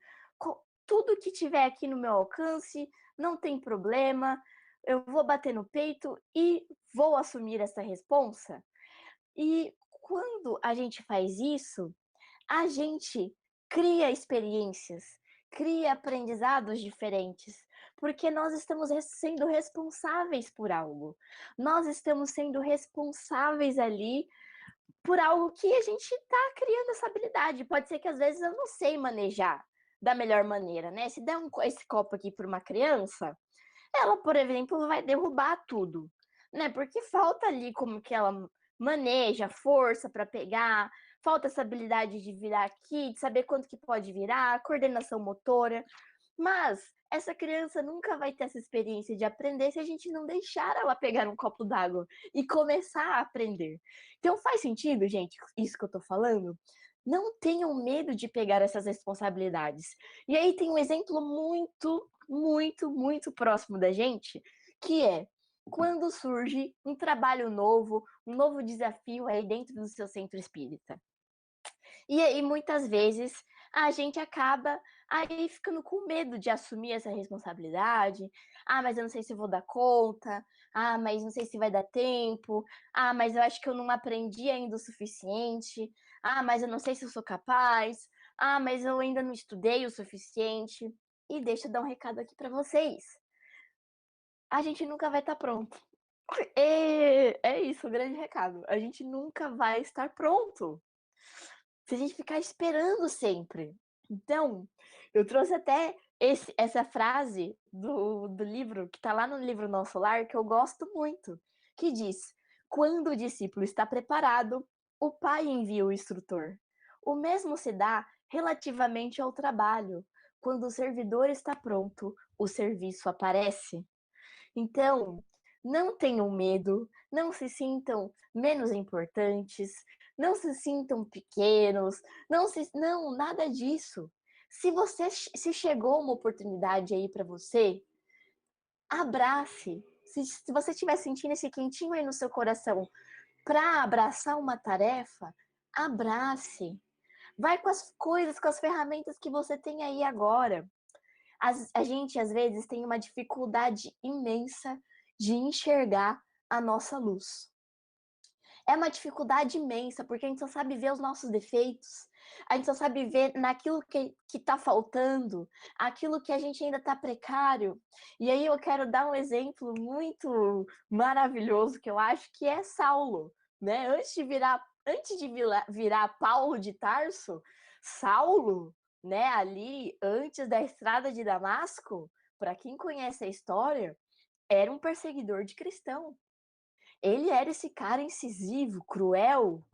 tudo que tiver aqui no meu alcance, não tem problema, eu vou bater no peito e vou assumir essa responsa. E quando a gente faz isso, a gente cria experiências, cria aprendizados diferentes, porque nós estamos sendo responsáveis por algo. Nós estamos sendo responsáveis ali por algo que a gente está criando essa habilidade. Pode ser que às vezes eu não sei manejar da melhor maneira, né? Se der esse copo aqui para uma criança, ela, por exemplo, vai derrubar tudo, né? Porque falta ali como que ela maneja força para pegar, falta essa habilidade de virar aqui, de saber quanto que pode virar, coordenação motora. Mas essa criança nunca vai ter essa experiência de aprender se a gente não deixar ela pegar um copo d'água e começar a aprender. Então faz sentido, gente, isso que eu tô falando? Não tenham medo de pegar essas responsabilidades. E aí tem um exemplo muito próximo da gente, que é quando surge um trabalho novo, um novo desafio aí dentro do seu centro espírita. E aí, muitas vezes, a gente acaba aí ficando com medo de assumir essa responsabilidade. Ah, mas eu não sei se eu vou dar conta. Ah, mas não sei se vai dar tempo. Ah, mas eu acho que eu não aprendi ainda o suficiente. Ah, mas eu não sei se eu sou capaz. Ah, mas eu ainda não estudei o suficiente. E deixa eu dar um recado aqui para vocês. A gente nunca vai estar pronto. É isso, o grande recado. A gente nunca vai estar pronto se a gente ficar esperando sempre. Então, eu trouxe até essa frase do livro, que está lá no livro Nosso Lar, que eu gosto muito, que diz: quando o discípulo está preparado, o pai envia o instrutor. O mesmo se dá relativamente ao trabalho. Quando o servidor está pronto, o serviço aparece. Então, não tenham medo, não se sintam menos importantes, não se sintam pequenos, não, nada disso. Se chegou uma oportunidade aí para você, abrace. Se você estiver sentindo esse quentinho aí no seu coração para abraçar uma tarefa, abrace. Vai com as coisas, com as ferramentas que você tem aí agora. A gente, às vezes, tem uma dificuldade imensa de enxergar a nossa luz. É uma dificuldade imensa, porque a gente só sabe ver os nossos defeitos, a gente só sabe ver naquilo que está faltando, aquilo que a gente ainda está precário. E aí eu quero dar um exemplo muito maravilhoso que eu acho que é Saulo, né? Antes de virar Paulo de Tarso, Saulo, né, ali antes da estrada de Damasco, para quem conhece a história, era um perseguidor de cristão. Ele era esse cara incisivo, cruel,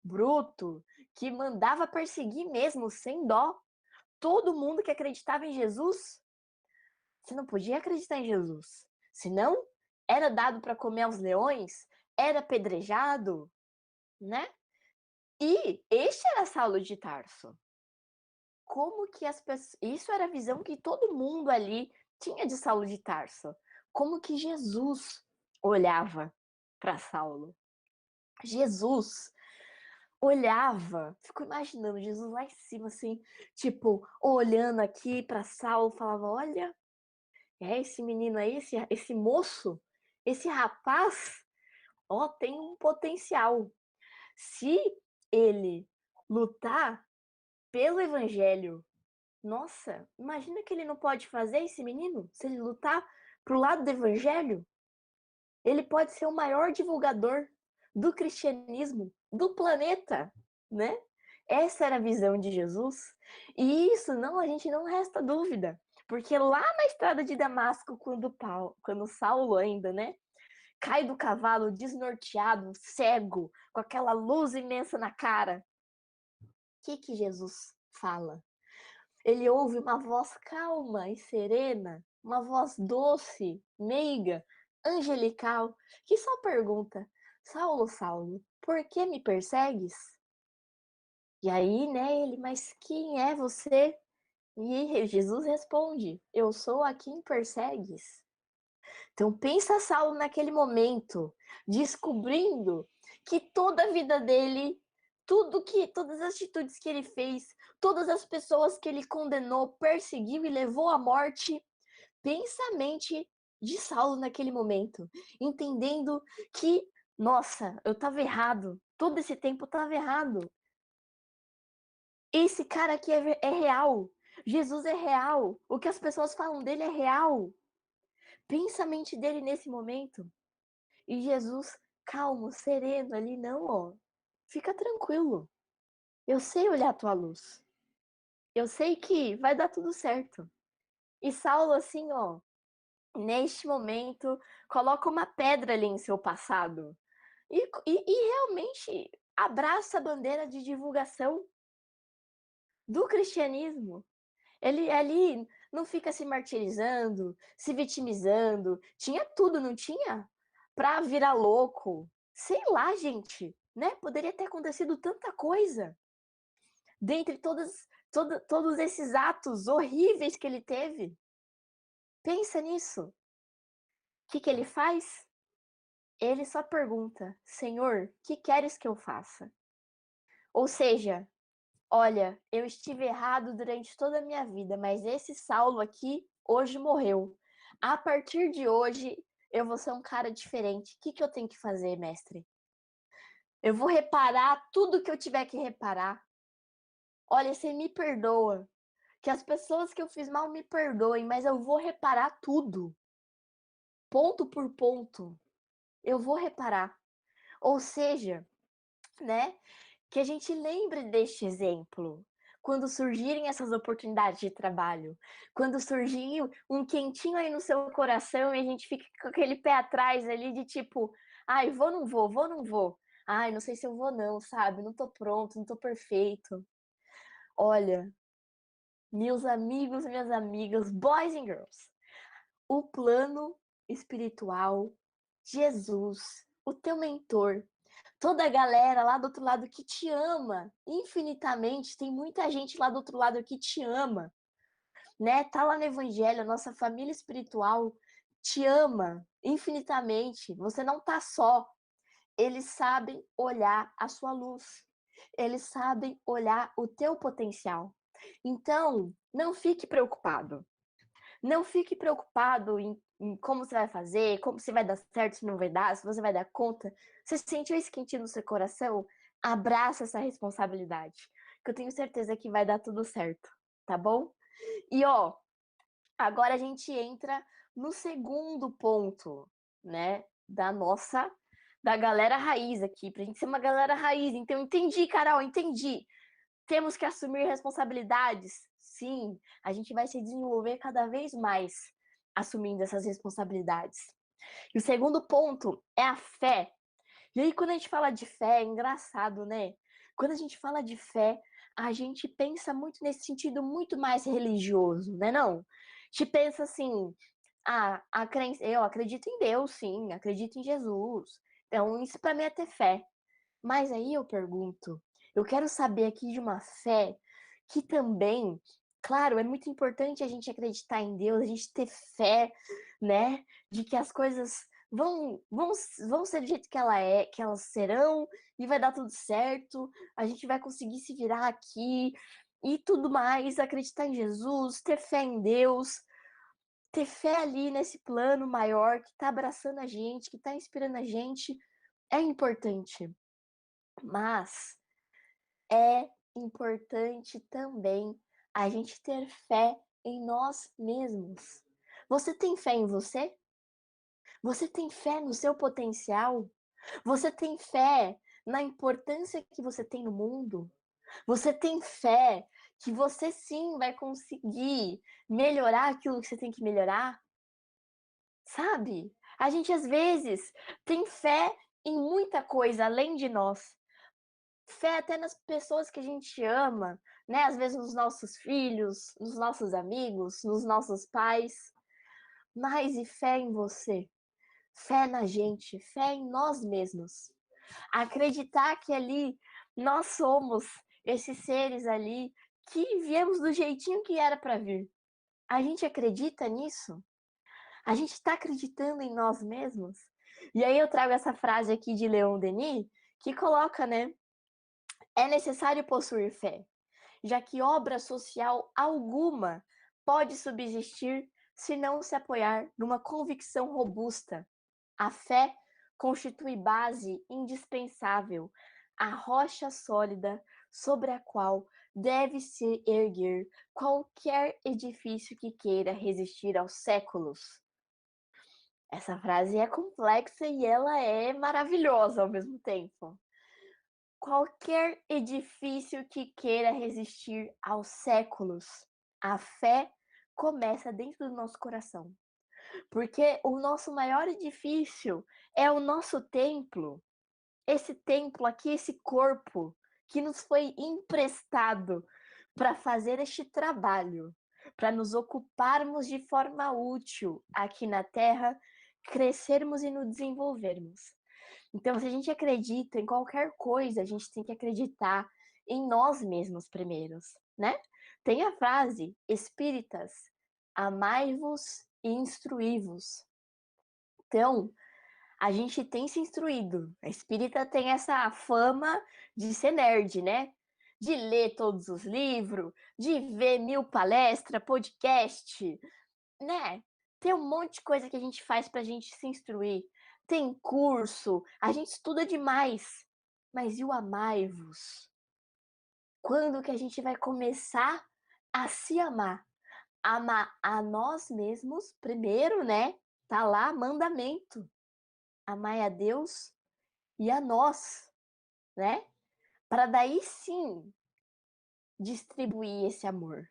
bruto, que mandava perseguir mesmo, sem dó. Todo mundo que acreditava em Jesus, você não podia acreditar em Jesus. Senão, era dado para comer aos leões, era apedrejado, né? E este era Saulo de Tarso. Como que as pessoas. Isso era a visão que todo mundo ali tinha de Saulo de Tarso. Como que Jesus olhava para Saulo. Jesus olhava, fico imaginando Jesus lá em cima, assim, tipo, olhando aqui para Saulo, falava: olha, esse menino aí, esse moço, esse rapaz, ó, tem um potencial. Se ele lutar pelo evangelho, nossa, imagina que ele não pode fazer, esse menino, se ele lutar pro lado do evangelho, ele pode ser o maior divulgador do cristianismo do planeta, né? Essa era a visão de Jesus. E isso a gente não resta dúvida, porque lá na estrada de Damasco, quando Saulo ainda, né, cai do cavalo desnorteado, cego, com aquela luz imensa na cara, o que Jesus fala? Ele ouve uma voz calma e serena, uma voz doce, meiga, angelical, que só pergunta: Saulo, Saulo, por que me persegues? E aí, né, ele: mas quem é você? E Jesus responde: eu sou a quem persegues. Então pensa Saulo naquele momento, descobrindo que toda a vida dele, todas as atitudes que ele fez, todas as pessoas que ele condenou, perseguiu e levou à morte, pensa a mente de Saulo naquele momento, entendendo que, nossa, eu estava errado, todo esse tempo eu estava errado. Esse cara aqui é real. Jesus é real. O que as pessoas falam dele é real. Pensa a mente dele nesse momento. E Jesus, calmo, sereno ali, não, ó. Fica tranquilo. Eu sei olhar a tua luz. Eu sei que vai dar tudo certo. E Saulo, assim, ó, neste momento, coloca uma pedra ali em seu passado. E realmente abraça a bandeira de divulgação do cristianismo. Ele ali não fica se martirizando, se vitimizando. Tinha tudo, não tinha? Pra virar louco. Sei lá, gente, né? Poderia ter acontecido tanta coisa. Dentre todos esses atos horríveis que ele teve. Pensa nisso. O que ele faz? Ele só pergunta: Senhor, que queres que eu faça? Ou seja, olha, eu estive errado durante toda a minha vida, mas esse Saulo aqui hoje morreu. A partir de hoje, eu vou ser um cara diferente. O que eu tenho que fazer, mestre? Eu vou reparar tudo que eu tiver que reparar. Olha, você me perdoa. Que as pessoas que eu fiz mal me perdoem, mas eu vou reparar tudo. Ponto por ponto. Eu vou reparar. Ou seja, né? Que a gente lembre deste exemplo. Quando surgirem essas oportunidades de trabalho, quando surgir um quentinho aí no seu coração e a gente fica com aquele pé atrás ali de tipo, ai, vou, não vou, vou, não vou. Ai, não sei se eu vou não, sabe? Não tô pronto, não tô perfeito. Olha, meus amigos, minhas amigas, boys and girls, o plano espiritual, Jesus, o teu mentor, toda a galera lá do outro lado que te ama infinitamente, tem muita gente lá do outro lado que te ama, né? Tá lá no evangelho, a nossa família espiritual te ama infinitamente. Você não tá só. Eles sabem olhar a sua luz. Eles sabem olhar o teu potencial. Então, não fique preocupado. Não fique preocupado em como você vai fazer, como se vai dar certo, se não vai dar, se você vai dar conta. Você sentiu esse quentinho no seu coração? Abraça essa responsabilidade, que eu tenho certeza que vai dar tudo certo, tá bom? E ó, agora a gente entra no segundo ponto, né, da galera raiz aqui, pra gente ser uma galera raiz. Então, entendi, Carol, entendi. Temos que assumir responsabilidades. Sim, a gente vai se desenvolver cada vez mais assumindo essas responsabilidades. E o segundo ponto é a fé. E aí, quando a gente fala de fé, é engraçado, né? Quando a gente fala de fé, a gente pensa muito nesse sentido muito mais religioso, né não? A gente pensa assim, a crença, eu acredito em Deus, sim, acredito em Jesus. Então, isso para mim é ter fé. Mas aí eu pergunto, eu quero saber aqui de uma fé que também, claro, é muito importante a gente acreditar em Deus, a gente ter fé, né, de que as coisas vão ser do jeito que elas serão e vai dar tudo certo, a gente vai conseguir se virar aqui e tudo mais, acreditar em Jesus, ter fé em Deus, ter fé ali nesse plano maior que está abraçando a gente, que está inspirando a gente, é importante. Mas é importante também a gente ter fé em nós mesmos. Você tem fé em você? Você tem fé no seu potencial? Você tem fé na importância que você tem no mundo? Você tem fé que você sim vai conseguir melhorar aquilo que você tem que melhorar? Sabe? A gente às vezes tem fé em muita coisa além de nós. Fé até nas pessoas que a gente ama, né? Às vezes nos nossos filhos, nos nossos amigos, nos nossos pais. Mas e fé em você? Fé na gente, fé em nós mesmos. Acreditar que ali nós somos esses seres ali que viemos do jeitinho que era para vir. A gente acredita nisso? A gente está acreditando em nós mesmos? E aí eu trago essa frase aqui de Leon Denis que coloca, né? É necessário possuir fé, já que obra social alguma pode subsistir se não se apoiar numa convicção robusta. A fé constitui base indispensável, a rocha sólida sobre a qual deve se erguer qualquer edifício que queira resistir aos séculos. Essa frase é complexa e ela é maravilhosa ao mesmo tempo. Qualquer edifício que queira resistir aos séculos, a fé começa dentro do nosso coração. Porque o nosso maior edifício é o nosso templo. esse templo aqui, esse corpo que nos foi emprestado para fazer este trabalho, para nos ocuparmos de forma útil aqui na Terra, crescermos e nos desenvolvermos. Então, se a gente acredita em qualquer coisa, a gente tem que acreditar em nós mesmos primeiros, né? Tem a frase, espíritas, amai-vos e instruí-vos. Então, a gente tem se instruído. A espírita tem essa fama de ser nerd, né? De ler todos os livros, de ver 1000 palestras, podcast, né? Tem um monte de coisa que a gente faz pra gente se instruir. Tem curso, a gente estuda demais. Mas e o amai-vos? Quando que a gente vai começar a se amar? Amar a nós mesmos primeiro, né? Tá lá, mandamento. Amai a Deus e a nós, né? Para daí sim distribuir esse amor.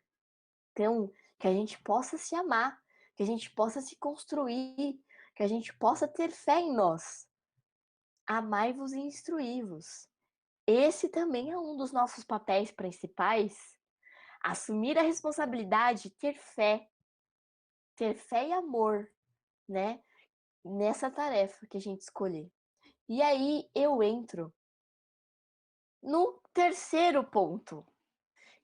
Então, que a gente possa se amar, que a gente possa se construir, que a gente possa ter fé em nós. Amai-vos e instruí-vos. Esse também é um dos nossos papéis principais. Assumir a responsabilidade, ter fé e amor, né? Nessa tarefa que a gente escolher. E aí eu entro no terceiro ponto,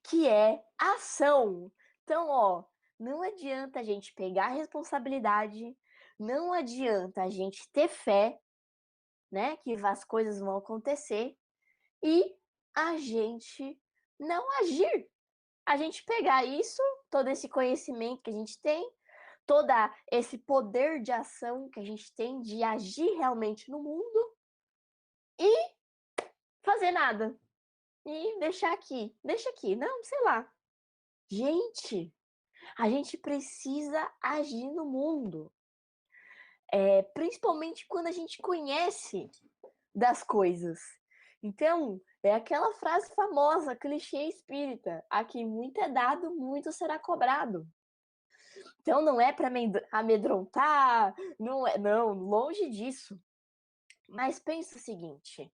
que é ação. Então, ó, não adianta a gente pegar a responsabilidade, não adianta a gente ter fé, né, que as coisas vão acontecer e a gente não agir. A gente pegar isso, todo esse conhecimento que a gente tem, todo esse poder de ação que a gente tem de agir realmente no mundo e fazer nada. E deixar aqui, deixa aqui, não, sei lá. Gente, a gente precisa agir no mundo. Principalmente quando a gente conhece das coisas. Então, é aquela frase famosa, clichê espírita: a quem muito é dado, muito será cobrado. Então, não é para amedrontar, não, longe disso. Mas pensa o seguinte: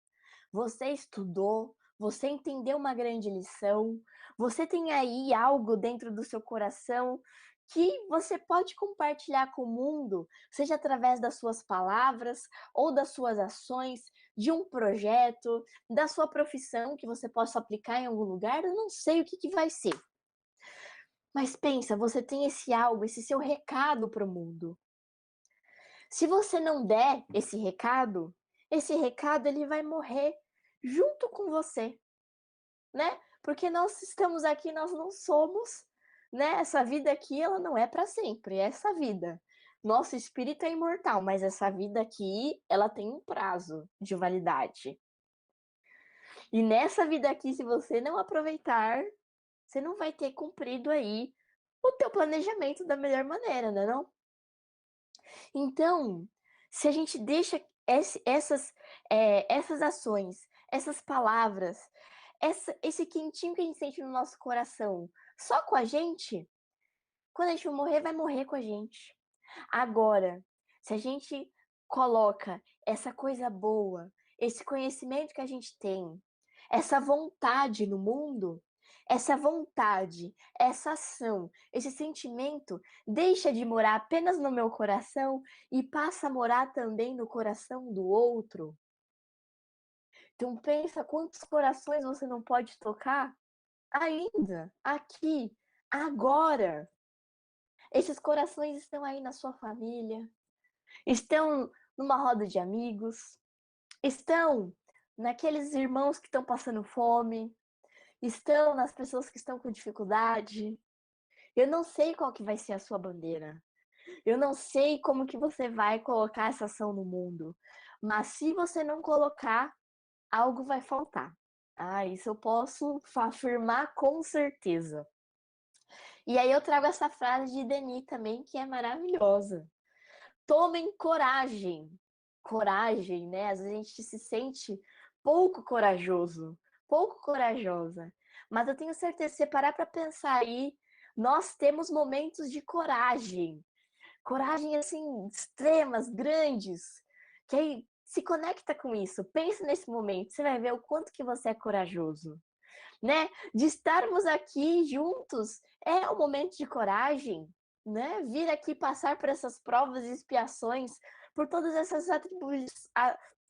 você estudou, você entendeu uma grande lição, você tem aí algo dentro do seu coração que você pode compartilhar com o mundo, seja através das suas palavras ou das suas ações, de um projeto, da sua profissão que você possa aplicar em algum lugar, eu não sei o que vai ser. Mas pensa, você tem esse algo, esse seu recado para o mundo. Se você não der esse recado ele vai morrer junto com você, né? Porque nós estamos aqui, nós não somos, né? Essa vida aqui, ela não é para sempre, é essa vida. Nosso espírito é imortal, mas essa vida aqui, ela tem um prazo de validade. E nessa vida aqui, se você não aproveitar, você não vai ter cumprido aí o teu planejamento da melhor maneira, né, não? Então, se a gente deixa essas ações, essas palavras, esse quentinho que a gente sente no nosso coração, só com a gente, quando a gente morrer, vai morrer com a gente. Agora, se a gente coloca essa coisa boa, esse conhecimento que a gente tem, essa vontade no mundo, essa vontade, essa ação, esse sentimento deixa de morar apenas no meu coração e passa a morar também no coração do outro. Então pensa quantos corações você não pode tocar ainda, aqui, agora. Esses corações estão aí na sua família, estão numa roda de amigos, estão naqueles irmãos que estão passando fome, estão nas pessoas que estão com dificuldade. Eu não sei qual que vai ser a sua bandeira. Eu não sei como que você vai colocar essa ação no mundo. Mas se você não colocar, algo vai faltar. Ah, isso eu posso afirmar com certeza. E aí eu trago essa frase de Denis também, que é maravilhosa. Tomem coragem. Coragem, né? Às vezes a gente se sente pouco corajoso, pouco corajosa. Mas eu tenho certeza, se você parar para pensar aí, nós temos momentos de coragem. Coragem, assim, extremas, grandes. Que aí, se conecta com isso, pensa nesse momento, você vai ver o quanto que você é corajoso, né? De estarmos aqui juntos é um momento de coragem, né? Vir aqui passar por essas provas e expiações, por todos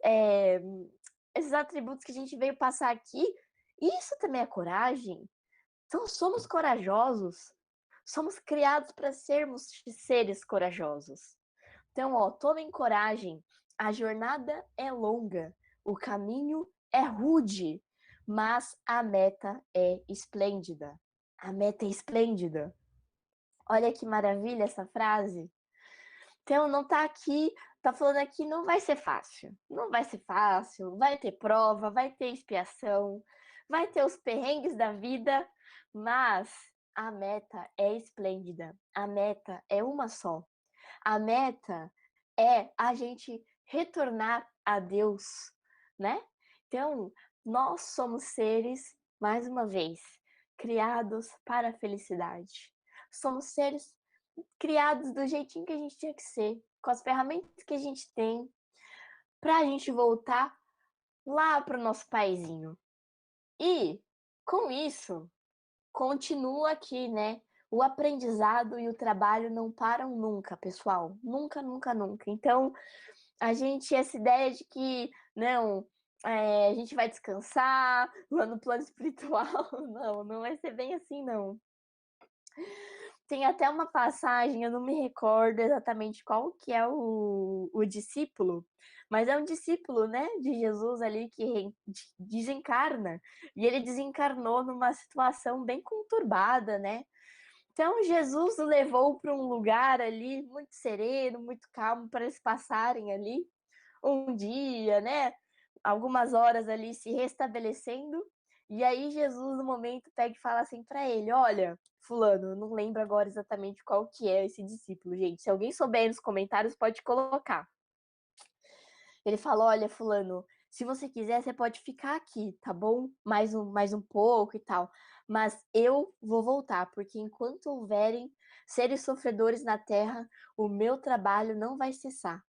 é, esses atributos que a gente veio passar aqui, isso também é coragem. Então, somos corajosos, somos criados para sermos seres corajosos. Então, ó, tomem coragem, a jornada é longa, o caminho é rude, mas a meta é esplêndida. A meta é esplêndida. Olha que maravilha essa frase. Então, não tá aqui, tá falando aqui, não vai ser fácil. Não vai ser fácil, vai ter prova, vai ter expiação, vai ter os perrengues da vida, mas a meta é esplêndida. A meta é uma só. A meta é a gente retornar a Deus, né? Então, nós somos seres, mais uma vez, criados para a felicidade. Somos seres criados do jeitinho que a gente tinha que ser, com as ferramentas que a gente tem, para a gente voltar lá para o nosso paizinho. E, com isso, continua aqui, né? O aprendizado e o trabalho não param nunca, pessoal. Nunca, nunca, nunca. Então, essa ideia de que, não, a gente vai descansar lá no plano espiritual, não vai ser bem assim, não. Tem até uma passagem, eu não me recordo exatamente qual que é o discípulo, mas é um discípulo, né, de Jesus ali que desencarna, e ele desencarnou numa situação bem conturbada, né? Então Jesus o levou para um lugar ali muito sereno, muito calmo para eles passarem ali um dia, né? Algumas horas ali se restabelecendo. E aí Jesus no momento pega e fala assim para ele: "Olha, fulano, eu não lembro agora exatamente qual que é esse discípulo, gente. Se alguém souber aí nos comentários pode colocar". Ele fala: "Olha, fulano, se você quiser, você pode ficar aqui, tá bom? Mais um pouco e tal. Mas eu vou voltar, porque enquanto houverem seres sofredores na terra, o meu trabalho não vai cessar".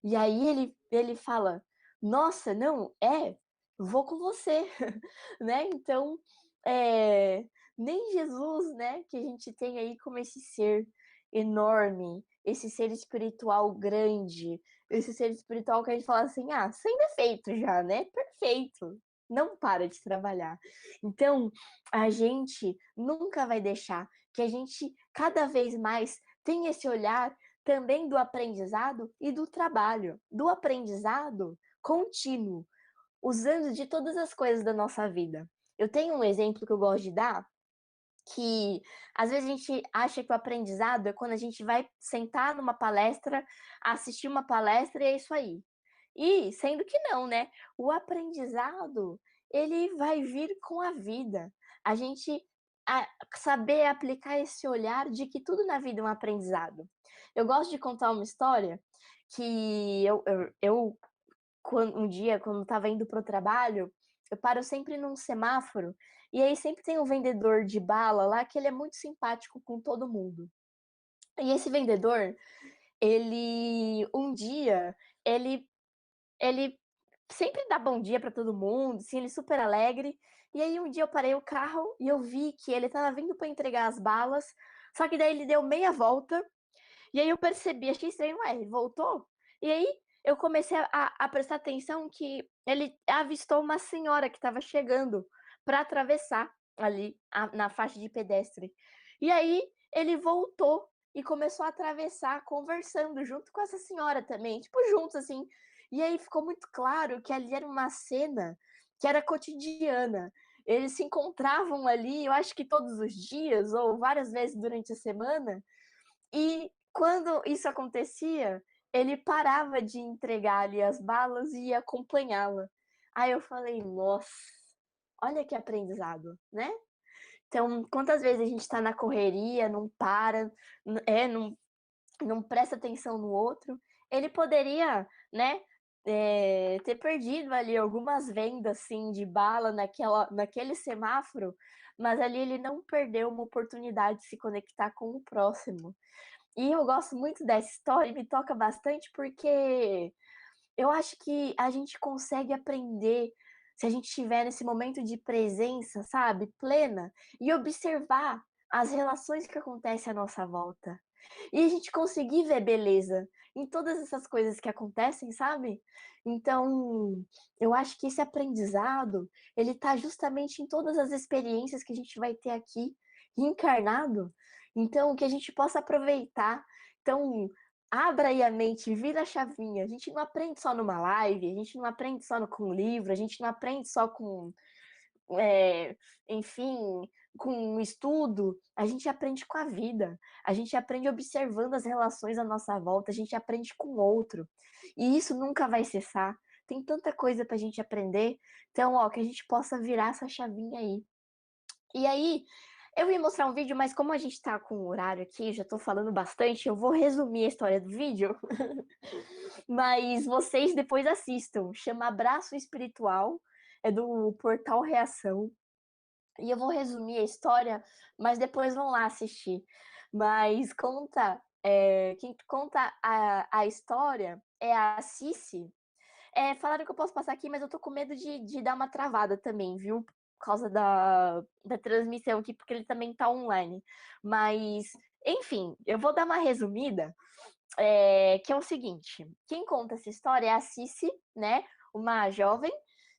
E aí ele fala: "Nossa, não, vou com você", né? Então, é, nem Jesus, né, que a gente tem aí como esse ser enorme, esse ser espiritual grande, esse ser espiritual que a gente fala assim, sem defeito já, né? Perfeito. Não para de trabalhar. Então, a gente nunca vai deixar que a gente cada vez mais tenha esse olhar também do aprendizado e do trabalho, do aprendizado contínuo, usando de todas as coisas da nossa vida. Eu tenho um exemplo que eu gosto de dar, que às vezes a gente acha que o aprendizado é quando a gente vai sentar numa palestra, assistir uma palestra e é isso aí. E sendo que não, né? O aprendizado, ele vai vir com a vida. A gente saber aplicar esse olhar de que tudo na vida é um aprendizado. Eu gosto de contar uma história que um dia, quando estava indo para o trabalho, eu paro sempre num semáforo e aí sempre tem um vendedor de bala lá que ele é muito simpático com todo mundo. E esse vendedor, um dia, ele, ele sempre dá bom dia para todo mundo, assim, ele é super alegre. E aí um dia eu parei o carro e eu vi que ele estava vindo para entregar as balas, só que daí ele deu meia volta e aí eu percebi, achei estranho, ué, ele voltou? E aí eu comecei a prestar atenção que ele avistou uma senhora que estava chegando para atravessar ali na faixa de pedestre. E aí ele voltou e começou a atravessar, conversando junto com essa senhora também, tipo, juntos assim. E aí ficou muito claro que ali era uma cena que era cotidiana. Eles se encontravam ali, eu acho que todos os dias ou várias vezes durante a semana, e quando isso acontecia, ele parava de entregar ali as balas e ia acompanhá-la. Aí eu falei, nossa, olha que aprendizado, né? Então, quantas vezes a gente está na correria, não para, não presta atenção no outro, ele poderia, né, ter perdido ali algumas vendas, assim, de bala naquele semáforo, mas ali ele não perdeu uma oportunidade de se conectar com o próximo. E eu gosto muito dessa história e me toca bastante porque eu acho que a gente consegue aprender se a gente estiver nesse momento de presença, sabe, plena, e observar as relações que acontecem à nossa volta. E a gente conseguir ver beleza em todas essas coisas que acontecem, sabe? Então, eu acho que esse aprendizado, ele tá justamente em todas as experiências que a gente vai ter aqui, encarnado. Então, que a gente possa aproveitar. Então, abra aí a mente, vira a chavinha. A gente não aprende só numa live, a gente não aprende só com um livro, a gente não aprende só com, é, enfim, com um estudo. A gente aprende com a vida. A gente aprende observando as relações à nossa volta, a gente aprende com o outro. E isso nunca vai cessar. Tem tanta coisa pra gente aprender. Então, ó, que a gente possa virar essa chavinha aí. E aí, eu ia mostrar um vídeo, mas como a gente tá com o horário aqui, já tô falando bastante, eu vou resumir a história do vídeo. Mas vocês depois assistam. Chama Abraço Espiritual, é do Portal Reação. E eu vou resumir a história, mas depois vão lá assistir. Mas conta, quem conta a história é a Cici. Falaram que eu posso passar aqui, mas eu tô com medo de dar uma travada também, viu? Por causa da transmissão aqui, porque ele também tá online. Mas, enfim, eu vou dar uma resumida, que é o seguinte: quem conta essa história é a Cici, né? Uma jovem,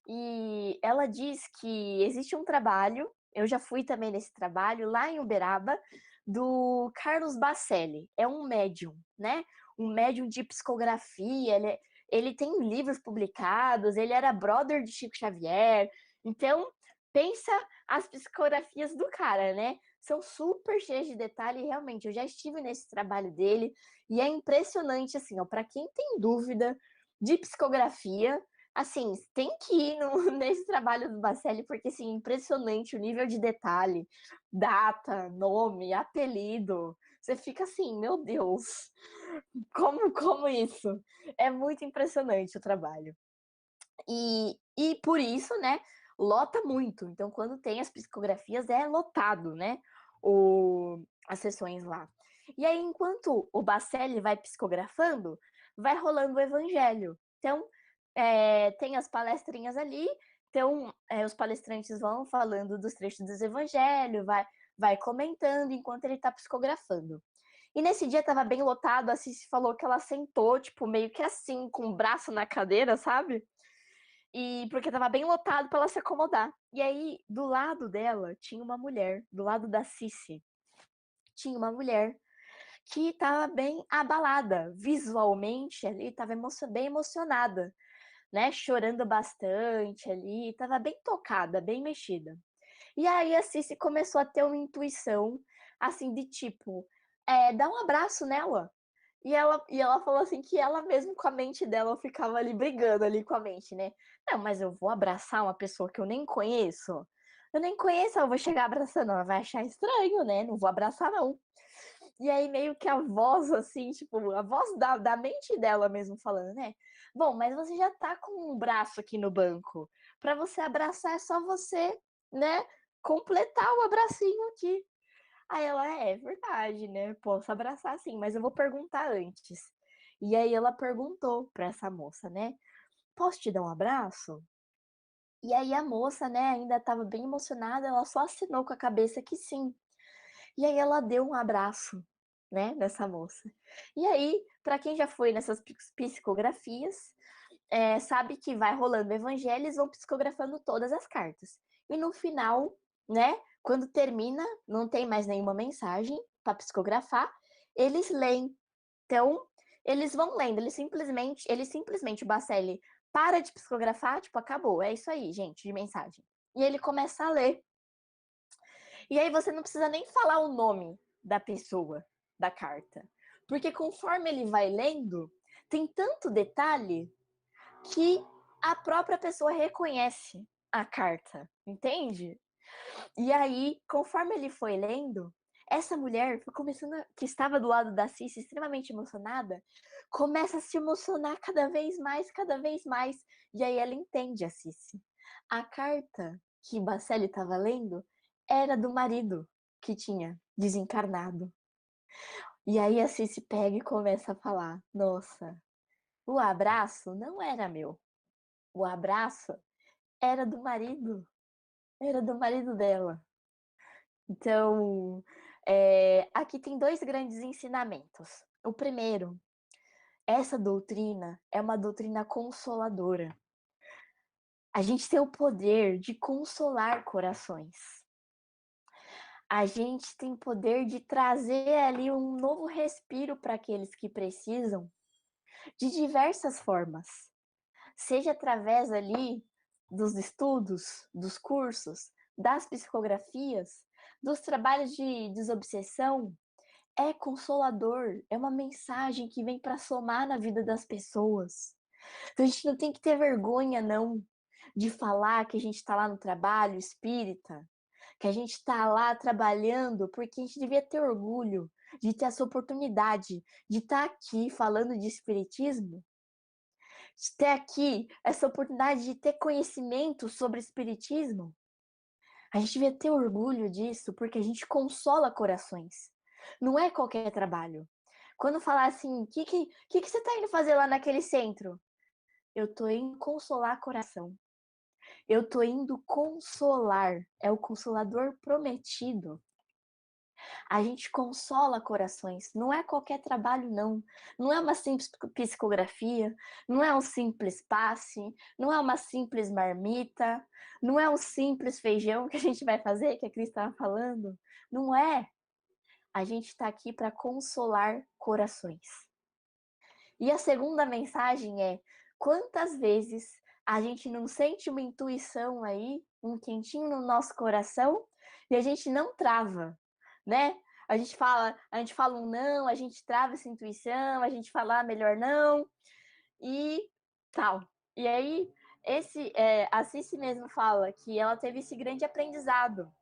e ela diz que existe um trabalho, eu já fui também nesse trabalho, lá em Uberaba, do Carlos Bacelli. É um médium, né? Um médium de psicografia, ele tem livros publicados, ele era brother de Chico Xavier. Então, pensa as psicografias do cara, né? São super cheias de detalhe, e realmente, eu já estive nesse trabalho dele, e é impressionante, assim, ó, para quem tem dúvida de psicografia, assim, tem que ir nesse trabalho do Bacelli, porque, assim, impressionante o nível de detalhe, data, nome, apelido. Você fica assim, meu Deus, como isso? É muito impressionante o trabalho. E por isso, né, lota muito. Então, quando tem as psicografias, é lotado, né, as sessões lá. E aí, enquanto o Bacelli vai psicografando, vai rolando o evangelho. Então, tem as palestrinhas ali, então os palestrantes vão falando dos trechos dos evangelhos, vai comentando enquanto ele está psicografando. E nesse dia tava bem lotado, a Cici falou que ela sentou, tipo, meio que assim, com o braço na cadeira, sabe? E porque tava bem lotado para ela se acomodar. E aí, do lado dela, tinha uma mulher, do lado da Cici, tinha uma mulher que estava bem abalada, visualmente ali, estava bem emocionada, né? Chorando bastante ali, estava bem tocada, bem mexida. E aí a Cici começou a ter uma intuição, assim, de tipo, dá um abraço nela. E ela falou assim que ela mesmo com a mente dela ficava ali brigando ali com a mente, né? Não, mas eu vou abraçar uma pessoa que eu nem conheço. Eu nem conheço, eu vou chegar abraçando, ela vai achar estranho, né? Não vou abraçar, não. E aí meio que a voz, assim, tipo, a voz da mente dela mesmo falando, né? Bom, mas você já tá com um braço aqui no banco. Pra você abraçar é só você, né? Completar o abracinho aqui. Aí ela, é verdade, né? Posso abraçar sim, mas eu vou perguntar antes. E aí ela perguntou pra essa moça, né? Posso te dar um abraço? E aí a moça, né, ainda estava bem emocionada, ela só assinou com a cabeça que sim. E aí ela deu um abraço, né, nessa moça. E aí, para quem já foi nessas psicografias, sabe que vai rolando o evangelho, eles vão psicografando todas as cartas. E no final, né, quando termina, não tem mais nenhuma mensagem para psicografar, eles leem. Então, eles vão lendo, ele simplesmente, o Bacelli para de psicografar, tipo, acabou, é isso aí, gente, de mensagem. E ele começa a ler. E aí você não precisa nem falar o nome da pessoa, da carta. Porque conforme ele vai lendo, tem tanto detalhe que a própria pessoa reconhece a carta, entende? E aí, conforme ele foi lendo, essa mulher foi começando, que estava do lado da Cici, extremamente emocionada, começa a se emocionar cada vez mais. E aí ela entende a Cici. A carta que Bacelli estava lendo era do marido que tinha desencarnado. E aí a Cici pega e começa a falar: Nossa, O abraço não era meu. O abraço era do marido. Era do marido dela. Então, aqui tem 2 grandes ensinamentos. O primeiro, essa doutrina é uma doutrina consoladora. A gente tem o poder de consolar corações. A gente tem poder de trazer ali um novo respiro para aqueles que precisam, de diversas formas. Seja através ali dos estudos, dos cursos, das psicografias, dos trabalhos de desobsessão. É consolador, é uma mensagem que vem para somar na vida das pessoas. Então a gente não tem que ter vergonha, não, de falar que a gente está lá no trabalho espírita, que a gente está lá trabalhando, porque a gente devia ter orgulho de ter essa oportunidade de estar aqui falando de espiritismo, de ter aqui essa oportunidade de ter conhecimento sobre espiritismo. A gente devia ter orgulho disso, porque a gente consola corações. Não é qualquer trabalho. Quando falar assim, o que você está indo fazer lá naquele centro? Eu tô indo consolar coração. Eu tô indo consolar. É o consolador prometido. A gente consola corações. Não é qualquer trabalho, não. Não é uma simples psicografia. Não é um simples passe. Não é uma simples marmita. Não é um simples feijão que a gente vai fazer, que a Cris estava falando. Não é. A gente está aqui para consolar corações. E a segunda mensagem é: quantas vezes a gente não sente uma intuição aí, um quentinho no nosso coração, e a gente não trava, né? A gente fala um não, a gente trava essa intuição, a gente fala melhor não, e tal. E aí, a Cici mesmo fala que ela teve esse grande aprendizado.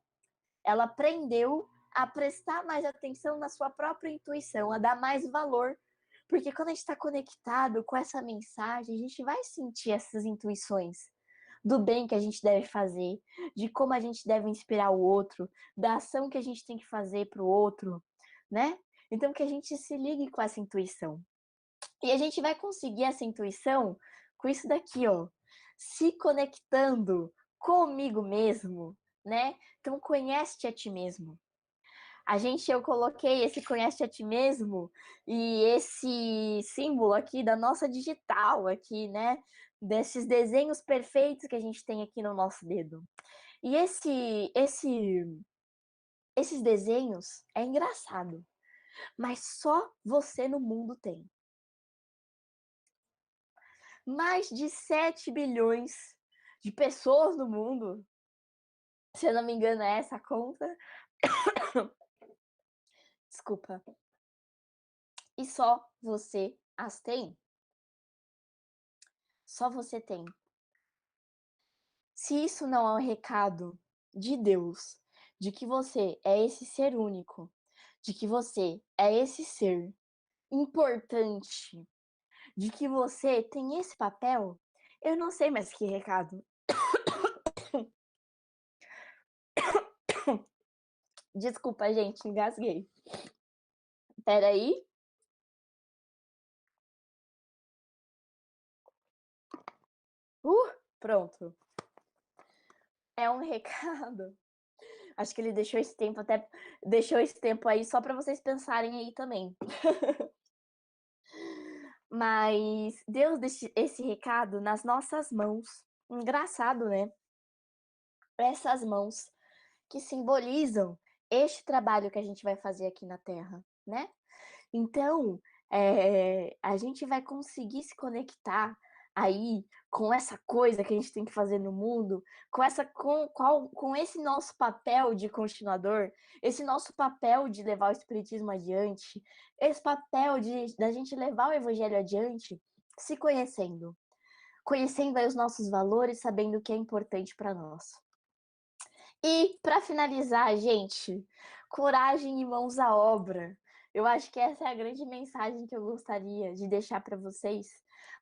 Ela aprendeu a prestar mais atenção na sua própria intuição, a dar mais valor. Porque quando a gente está conectado com essa mensagem, a gente vai sentir essas intuições do bem que a gente deve fazer, de como a gente deve inspirar o outro, da ação que a gente tem que fazer para o outro, né? Então, que a gente se ligue com essa intuição. E a gente vai conseguir essa intuição com isso daqui, ó. Se conectando comigo mesmo, né? Então, conhece-te a ti mesmo. Eu coloquei esse conhece a ti mesmo e esse símbolo aqui da nossa digital aqui, né? Desses desenhos perfeitos que a gente tem aqui no nosso dedo. E esses desenhos é engraçado, mas só você no mundo tem. Mais de 7 bilhões de pessoas no mundo, se eu não me engano é essa a conta. Desculpa. E só você as tem. Só você tem. Se isso não é um recado de Deus, de que você é esse ser único, de que você é esse ser importante, de que você tem esse papel, eu não sei mais que recado. Desculpa, gente, engasguei. Peraí. Pronto. É um recado. Acho que ele deixou esse tempo aí só para vocês pensarem aí também. Mas Deus deixa esse recado nas nossas mãos. Engraçado, né? Essas mãos que simbolizam este trabalho que a gente vai fazer aqui na Terra, né? Então, a gente vai conseguir se conectar aí com essa coisa que a gente tem que fazer no mundo, com esse nosso papel de continuador, esse nosso papel de levar o espiritismo adiante, esse papel da gente levar o evangelho adiante, se conhecendo, conhecendo aí os nossos valores, sabendo o que é importante para nós. E para finalizar, gente, coragem e mãos à obra. Eu acho que essa é a grande mensagem que eu gostaria de deixar para vocês.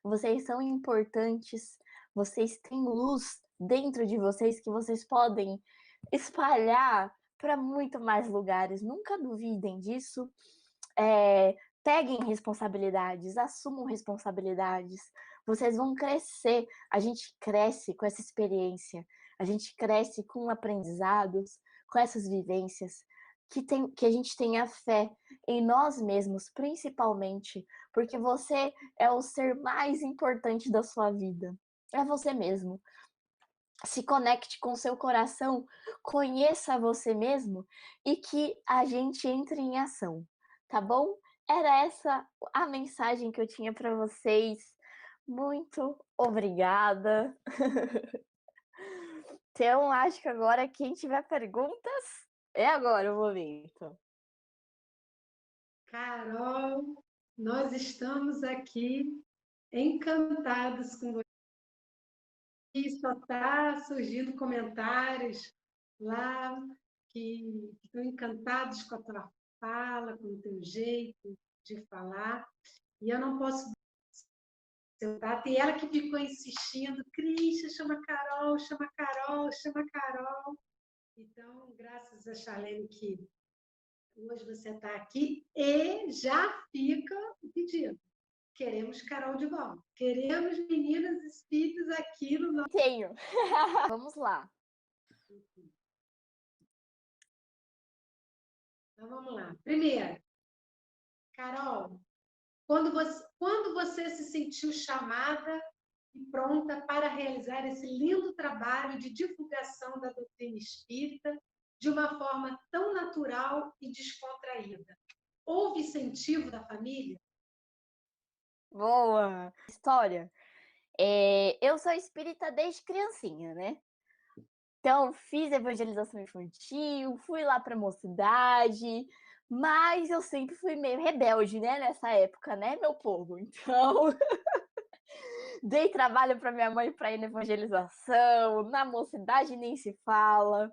Vocês são importantes, vocês têm luz dentro de vocês que vocês podem espalhar para muito mais lugares. Nunca duvidem disso. peguem responsabilidades, assumam responsabilidades. Vocês vão crescer. A gente cresce com essa experiência. A gente cresce com aprendizados, com essas vivências. Que a gente tenha fé em nós mesmos, principalmente, porque você é o ser mais importante da sua vida. É você mesmo. Se conecte com seu coração, conheça você mesmo e que a gente entre em ação, tá bom? Era essa a mensagem que eu tinha para vocês. Muito obrigada. Então, acho que agora quem tiver perguntas, é agora o momento. Carol, nós estamos aqui encantados com você. E só está surgindo comentários lá que estão encantados com a tua fala, com o teu jeito de falar. E eu não posso sentar. E ela que ficou insistindo, Cristian, chama Carol, chama Carol, chama Carol. Então, graças a Charlene que hoje você está aqui e já fica o pedido. Queremos Carol de volta. Queremos meninas espíritas aqui no nosso... Tenho. Vamos lá. Então, vamos lá. Primeiro, Carol, quando você se sentiu chamada e pronta para realizar esse lindo trabalho de divulgação da doutrina espírita de uma forma tão natural e descontraída? Houve incentivo da família? Boa! História. Eu sou espírita desde criancinha, né? Então, fiz evangelização infantil, fui lá para a mocidade, mas eu sempre fui meio rebelde, né, nessa época, né, meu povo? Então, dei trabalho para minha mãe para ir na evangelização, na mocidade nem se fala.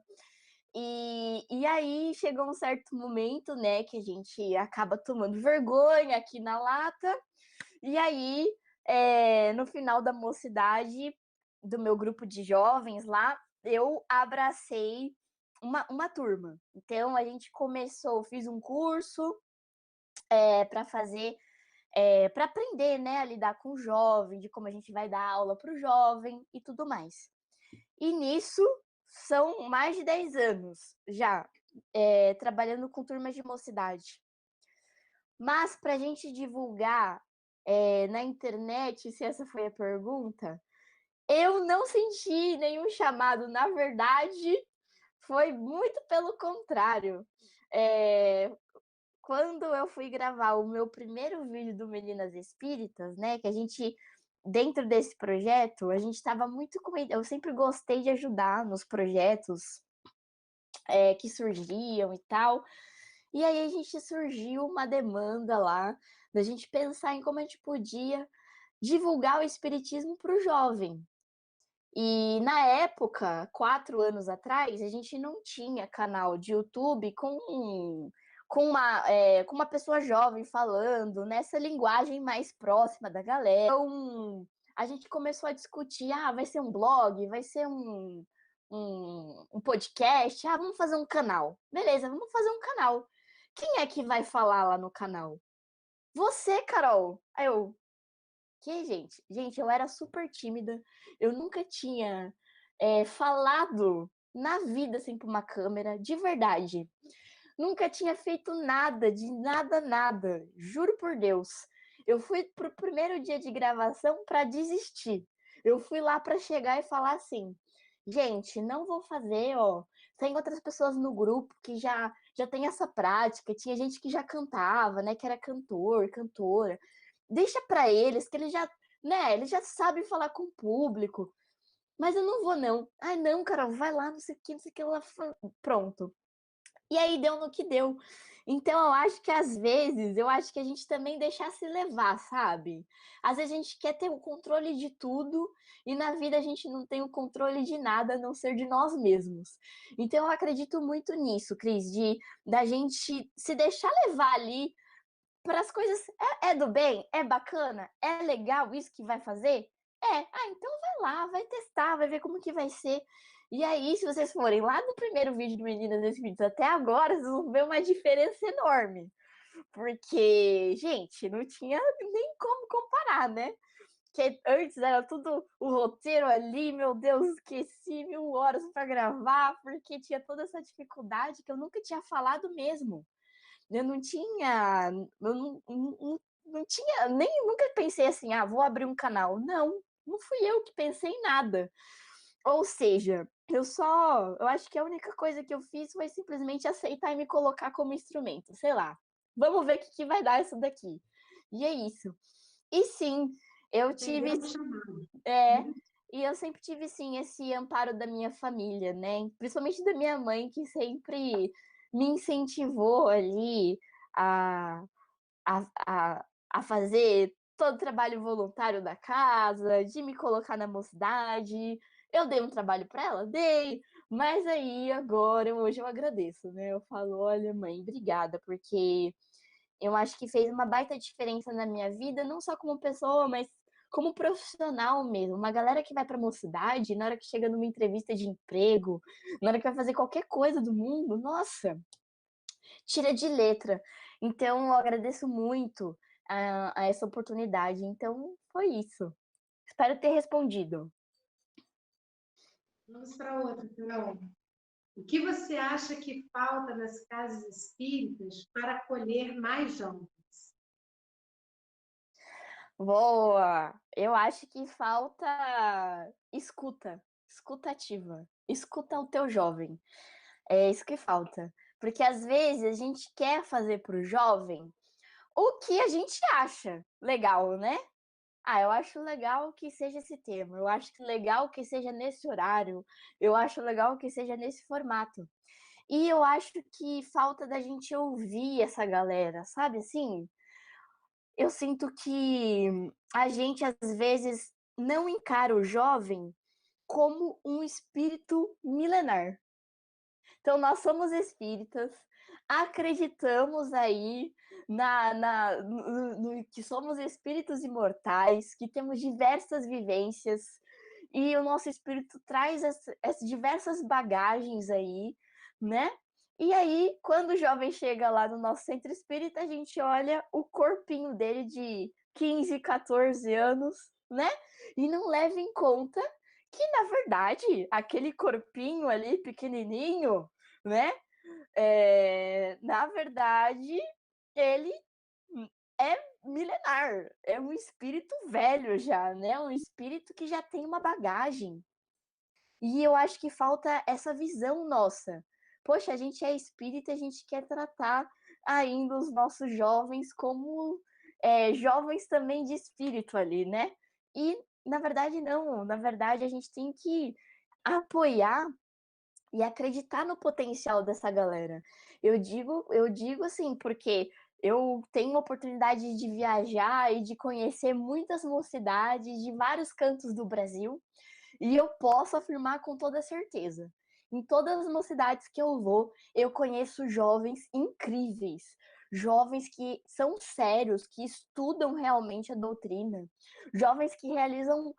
E aí chegou um certo momento, né, que a gente acaba tomando vergonha aqui na lata. E aí, no final da mocidade, do meu grupo de jovens lá, eu abracei uma turma. Então, a gente começou, fiz um curso para fazer, para aprender, né, a lidar com o jovem, de como a gente vai dar aula para o jovem e tudo mais. E nisso, são mais de 10 anos já, trabalhando com turmas de mocidade. Mas para a gente divulgar na internet, se essa foi a pergunta, eu não senti nenhum chamado. Na verdade, foi muito pelo contrário. Quando eu fui gravar o meu primeiro vídeo do Meninas Espíritas, né, que a gente, dentro desse projeto, a gente estava muito com... Eu sempre gostei de ajudar nos projetos que surgiam e tal. E aí a gente surgiu uma demanda lá, da gente pensar em como a gente podia divulgar o espiritismo para o jovem. E na época, 4 anos atrás, a gente não tinha canal de YouTube com uma pessoa jovem falando nessa linguagem mais próxima da galera. Então, a gente começou a discutir, vai ser um blog, vai ser um podcast, vamos fazer um canal. Beleza, vamos fazer um canal. Quem é que vai falar lá no canal? Você, Carol. Aí eu, que, gente? Gente, eu era super tímida. Eu nunca tinha falado na vida assim para uma câmera, de verdade. Nunca tinha feito nada, de nada, nada. Juro por Deus. Eu fui pro primeiro dia de gravação para desistir. Eu fui lá para chegar e falar assim, gente, não vou fazer, ó. Tem outras pessoas no grupo que já tem essa prática. Tinha gente que já cantava, né? Que era cantor, cantora. Deixa para eles, que eles já sabem falar com o público. Mas eu não vou, não. Ai, não, Carol, vai lá, não sei o que lá. Pronto. E aí deu no que deu. Então, eu acho que às vezes, a gente também deixar se levar, sabe? Às vezes a gente quer ter o controle de tudo e na vida a gente não tem o controle de nada a não ser de nós mesmos. Então, eu acredito muito nisso, Cris, da gente se deixar levar ali para as coisas. É do bem? É bacana? É legal isso que vai fazer? Então vai lá, vai testar, vai ver como que vai ser. E aí, se vocês forem lá no primeiro vídeo do Meninas Espíritas até agora, vocês vão ver uma diferença enorme. Porque, gente, não tinha nem como comparar, né? Que antes era tudo o roteiro ali, meu Deus, esqueci 1000 horas para gravar, porque tinha toda essa dificuldade que eu nunca tinha falado mesmo. Eu não tinha, não tinha, nem nunca pensei assim, vou abrir um canal. Não, não fui eu que pensei em nada. Ou seja, eu acho que a única coisa que eu fiz foi simplesmente aceitar e me colocar como instrumento, sei lá. Vamos ver o que vai dar isso daqui. E é isso. E sim, eu tive, e eu sempre tive sim esse amparo da minha família, né? Principalmente da minha mãe, que sempre me incentivou ali a, a fazer todo o trabalho voluntário da casa, de me colocar na mocidade. Eu dei um trabalho para ela? Dei. Mas aí, agora, hoje eu agradeço, né? Eu falo, olha, mãe, obrigada, porque eu acho que fez uma baita diferença na minha vida, não só como pessoa, mas como profissional mesmo. Uma galera que vai para a mocidade, na hora que chega numa entrevista de emprego, na hora que vai fazer qualquer coisa do mundo, nossa, tira de letra. Então, eu agradeço muito a essa oportunidade. Então, foi isso. Espero ter respondido. Vamos para outra, Carol. O que você acha que falta nas casas espíritas para acolher mais jovens? Boa! Eu acho que falta escuta, escutativa. Escuta o teu jovem. É isso que falta. Porque às vezes a gente quer fazer para o jovem o que a gente acha legal, né? Eu acho legal que seja esse tema, eu acho legal que seja nesse horário, eu acho legal que seja nesse formato. E eu acho que falta da gente ouvir essa galera, sabe assim? Eu sinto que a gente às vezes não encara o jovem como um espírito milenar. Então, nós somos espíritas, acreditamos aí no que somos espíritos imortais, que temos diversas vivências, e o nosso espírito traz essas diversas bagagens aí, né? E aí, quando o jovem chega lá no nosso centro espírita, a gente olha o corpinho dele de 15, 14 anos, né? E não leva em conta que, na verdade, aquele corpinho ali pequenininho, né? Na verdade, ele é milenar, é um espírito velho já, né? Um espírito que já tem uma bagagem. E eu acho que falta essa visão nossa. Poxa, a gente é espírita, a gente quer tratar ainda os nossos jovens como jovens também de espírito ali, né? E na verdade não, na verdade a gente tem que apoiar e acreditar no potencial dessa galera. Eu digo assim, porque eu tenho a oportunidade de viajar e de conhecer muitas mocidades de vários cantos do Brasil, e eu posso afirmar com toda certeza. Em todas as mocidades que eu vou, eu conheço jovens incríveis, jovens que são sérios, que estudam realmente a doutrina, jovens que realizam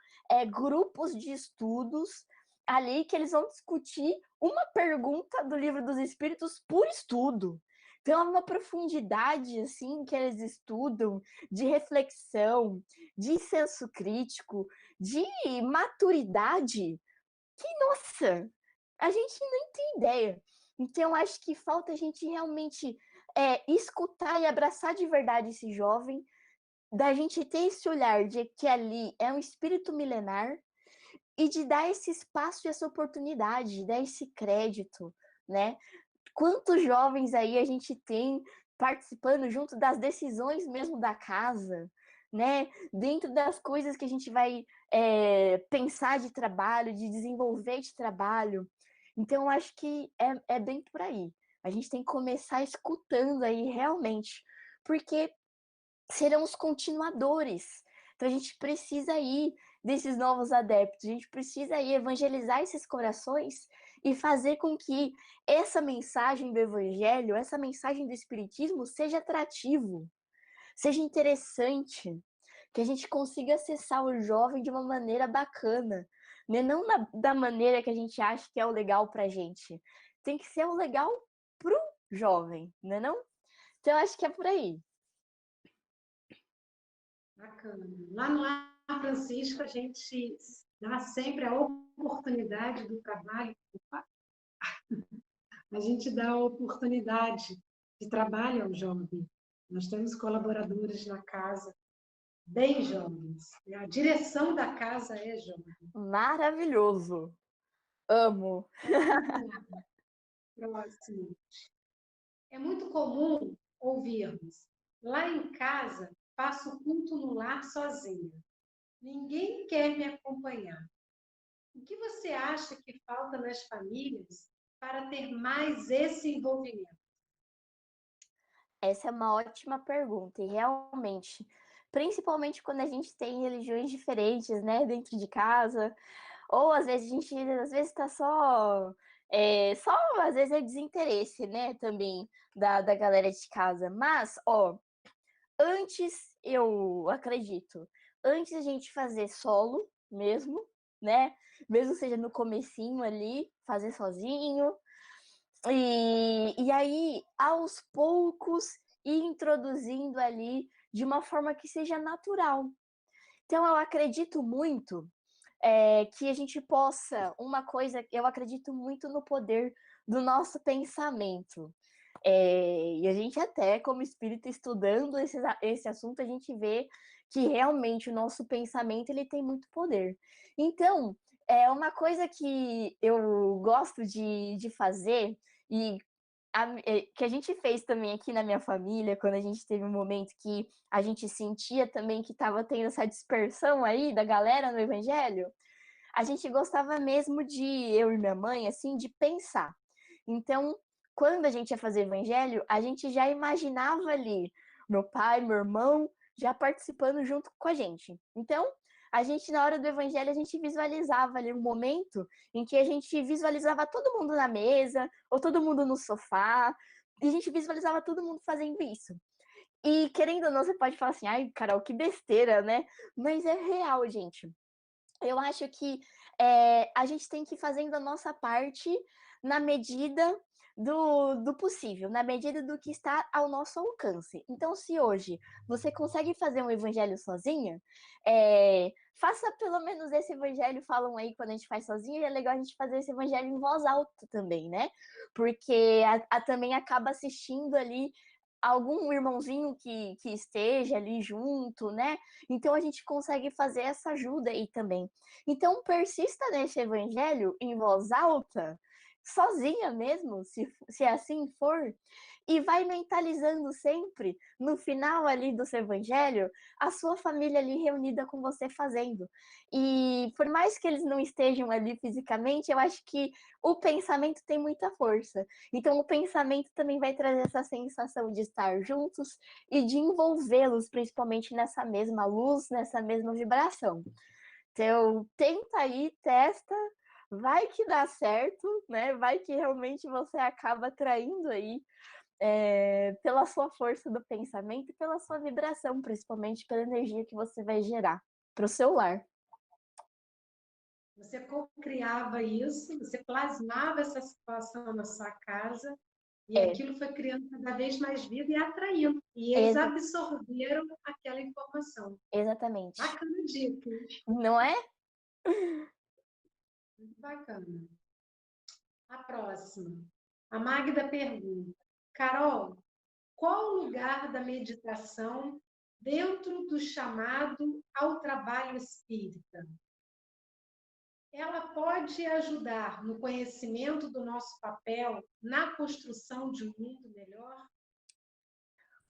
grupos de estudos ali que eles vão discutir uma pergunta do Livro dos Espíritos por estudo. Então, é uma profundidade assim que eles estudam, de reflexão, de senso crítico, de maturidade, que, nossa, a gente nem tem ideia. Então, acho que falta a gente realmente escutar e abraçar de verdade esse jovem, da gente ter esse olhar de que ali é um espírito milenar, e de dar esse espaço e essa oportunidade, de dar esse crédito, né? Quantos jovens aí a gente tem participando junto das decisões mesmo da casa, né? Dentro das coisas que a gente vai pensar de trabalho, de desenvolver de trabalho. Então, acho que é bem por aí. A gente tem que começar escutando aí realmente, porque serão os continuadores. Então a gente precisa ir desses novos adeptos, a gente precisa ir evangelizar esses corações e fazer com que essa mensagem do evangelho, essa mensagem do espiritismo seja atrativo, seja interessante, que a gente consiga acessar o jovem de uma maneira bacana, né? Não da maneira que a gente acha que é o legal pra gente. Tem que ser o legal pro jovem, né não? Então, eu acho que é por aí. Bacana. Lá no Lar Francisco, a gente dá sempre a oportunidade do trabalho. A gente dá a oportunidade de trabalho ao jovem. Nós temos colaboradores na casa bem jovens. A direção da casa é jovem. Maravilhoso. Amo. Próximo. É muito comum ouvirmos: lá em casa, faço culto no lar sozinha. Ninguém quer me acompanhar. O que você acha que falta nas famílias para ter mais esse envolvimento? Essa é uma ótima pergunta e realmente, principalmente quando a gente tem religiões diferentes, né, dentro de casa, ou às vezes a gente às vezes está só às vezes é desinteresse, né, também da galera de casa. Mas, ó, antes eu acredito, antes a gente fazer solo mesmo, né, mesmo seja no comecinho ali, fazer sozinho, e aí, aos poucos, ir introduzindo ali de uma forma que seja natural. Então, eu acredito muito que a gente possa. Uma coisa, eu acredito muito no poder do nosso pensamento. E a gente, até como espírita, estudando esse assunto, a gente vê que realmente o nosso pensamento ele tem muito poder. Então, é uma coisa que eu gosto de fazer e que a gente fez também aqui na minha família, quando a gente teve um momento que a gente sentia também que estava tendo essa dispersão aí da galera no evangelho, a gente gostava mesmo de, eu e minha mãe, assim, de pensar. Então, quando a gente ia fazer evangelho, a gente já imaginava ali meu pai, meu irmão, já participando junto com a gente. Então, a gente, na hora do evangelho, a gente visualizava ali um momento em que a gente visualizava todo mundo na mesa, ou todo mundo no sofá, e a gente visualizava todo mundo fazendo isso. E, querendo ou não, você pode falar assim, ai, Carol, que besteira, né? Mas é real, gente. Eu acho que a gente tem que ir fazendo a nossa parte na medida do possível, na medida do que está ao nosso alcance. Então, se hoje você consegue fazer um evangelho sozinha, faça pelo menos esse evangelho, falam aí quando a gente faz sozinha, e é legal a gente fazer esse evangelho em voz alta também, né? Porque também acaba assistindo ali algum irmãozinho que esteja ali junto, né? Então a gente consegue fazer essa ajuda aí também. Então persista nesse evangelho em voz alta, sozinha mesmo, se assim for, e vai mentalizando sempre, no final ali do seu evangelho, a sua família ali reunida com você fazendo. E por mais que eles não estejam ali fisicamente, eu acho que o pensamento tem muita força. Então o pensamento também vai trazer essa sensação de estar juntos e de envolvê-los, principalmente nessa mesma luz, nessa mesma vibração. Então, tenta aí, testa, vai que dá certo, né? Vai que realmente você acaba atraindo aí pela sua força do pensamento e pela sua vibração, principalmente pela energia que você vai gerar para o seu lar. Você co-criava isso, você plasmava essa situação na sua casa e aquilo foi criando cada vez mais vida e atraindo. E eles absorveram aquela informação. Exatamente. Bacana dica. Não é? Muito bacana. A próxima. A Magda pergunta: Carol, qual o lugar da meditação dentro do chamado ao trabalho espírita? Ela pode ajudar no conhecimento do nosso papel na construção de um mundo melhor?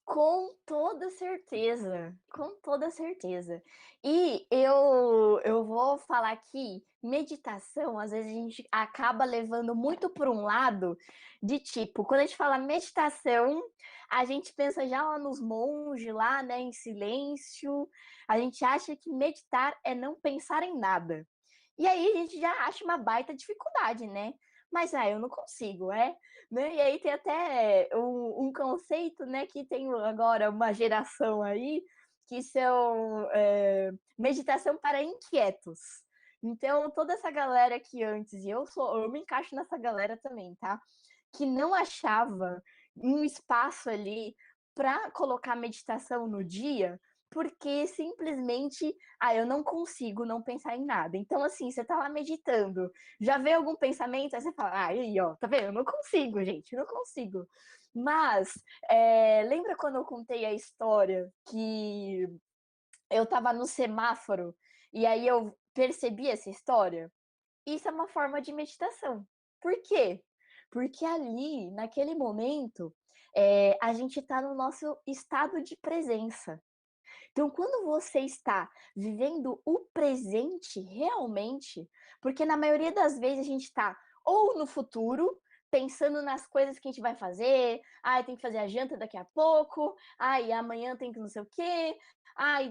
Com toda certeza, com toda certeza. E eu vou falar aqui, meditação, às vezes a gente acaba levando muito por um lado de tipo, quando a gente fala meditação, a gente pensa já lá nos monges, lá, né, em silêncio, a gente acha que meditar é não pensar em nada. E aí a gente já acha uma baita dificuldade, né? Mas eu não consigo, né? E aí tem até um conceito, né, que tem agora uma geração aí que são meditação para inquietos. Então, toda essa galera que antes, e eu me encaixo nessa galera também, tá? Que não achava um espaço ali para colocar meditação no dia, porque simplesmente, eu não consigo não pensar em nada. Então, assim, você tá lá meditando, já vê algum pensamento, aí você fala, aí, ó, tá vendo? Eu não consigo, gente, eu não consigo. Mas, lembra quando eu contei a história que eu tava no semáforo e aí eu percebi essa história? Isso é uma forma de meditação. Por quê? Porque ali, naquele momento, a gente está no nosso estado de presença. Então, quando você está vivendo o presente realmente, porque na maioria das vezes a gente está ou no futuro, pensando nas coisas que a gente vai fazer, tem que fazer a janta daqui a pouco, amanhã tem que não sei o quê,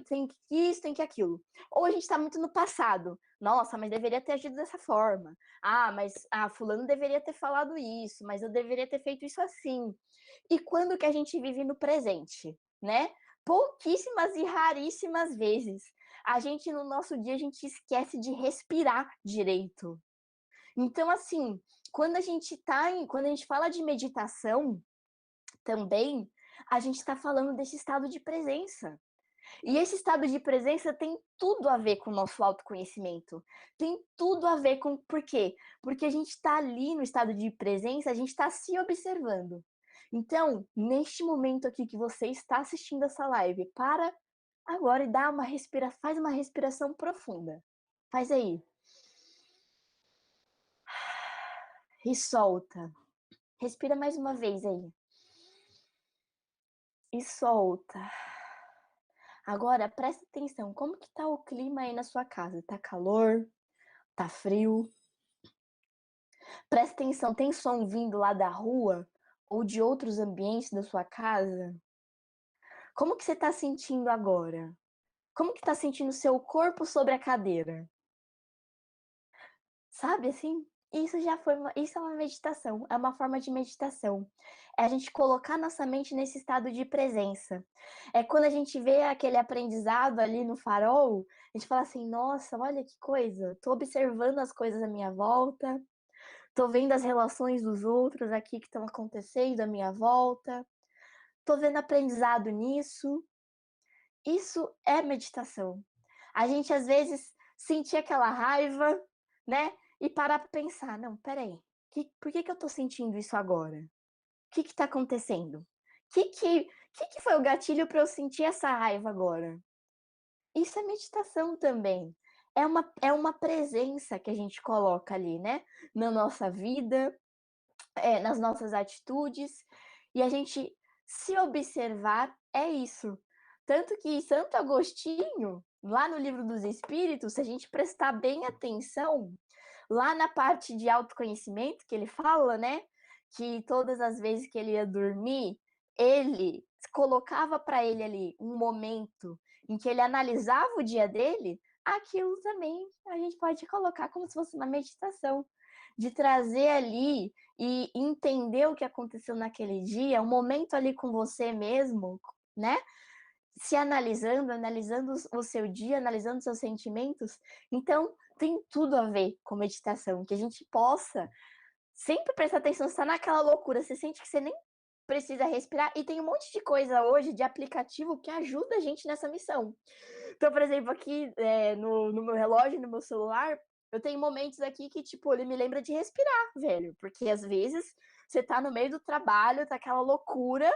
tem que isso, tem que aquilo. Ou a gente está muito no passado. Nossa, mas deveria ter agido dessa forma. Fulano deveria ter falado isso, mas eu deveria ter feito isso assim. E quando que a gente vive no presente, né? Pouquíssimas e raríssimas vezes. A gente, no nosso dia, a gente esquece de respirar direito. Então, assim, quando a gente fala de meditação, também, a gente está falando desse estado de presença. E esse estado de presença tem tudo a ver com o nosso autoconhecimento. Tem tudo a ver com... Por quê? Porque a gente está ali no estado de presença, a gente está se observando. Então, neste momento aqui que você está assistindo essa live, para agora e faz uma respiração profunda. Faz aí. E solta. Respira mais uma vez aí. E solta. Agora, presta atenção, como que tá o clima aí na sua casa? Tá calor? Tá frio? Presta atenção, tem som vindo lá da rua ou de outros ambientes da sua casa? Como que você tá sentindo agora? Como que tá sentindo o seu corpo sobre a cadeira? Sabe assim? Isso é uma meditação, é uma forma de meditação. É a gente colocar nossa mente nesse estado de presença. É quando a gente vê aquele aprendizado ali no farol, a gente fala assim, nossa, olha que coisa, tô observando as coisas à minha volta, tô vendo as relações dos outros aqui que estão acontecendo à minha volta, tô vendo aprendizado nisso. Isso é meditação. A gente às vezes sentir aquela raiva, né? E parar para pensar, não, peraí, por que eu tô sentindo isso agora? O que tá acontecendo? Que foi o gatilho para eu sentir essa raiva agora? Isso é meditação também. É uma presença que a gente coloca ali, né? Na nossa vida, nas nossas atitudes. E a gente se observar é isso. Tanto que Santo Agostinho, lá no Livro dos Espíritos, se a gente prestar bem atenção, lá na parte de autoconhecimento que ele fala, né? Que todas as vezes que ele ia dormir, ele colocava para ele ali um momento em que ele analisava o dia dele, aquilo também a gente pode colocar como se fosse uma meditação, de trazer ali e entender o que aconteceu naquele dia, um momento ali com você mesmo, né? Se analisando o seu dia, analisando os seus sentimentos. Então, tem tudo a ver com meditação, que a gente possa sempre prestar atenção, se tá naquela loucura, você sente que você nem precisa respirar, e tem um monte de coisa hoje de aplicativo que ajuda a gente nessa missão. Então, por exemplo, aqui no meu relógio, no meu celular, eu tenho momentos aqui que, tipo, ele me lembra de respirar, velho, porque às vezes você tá no meio do trabalho, tá aquela loucura,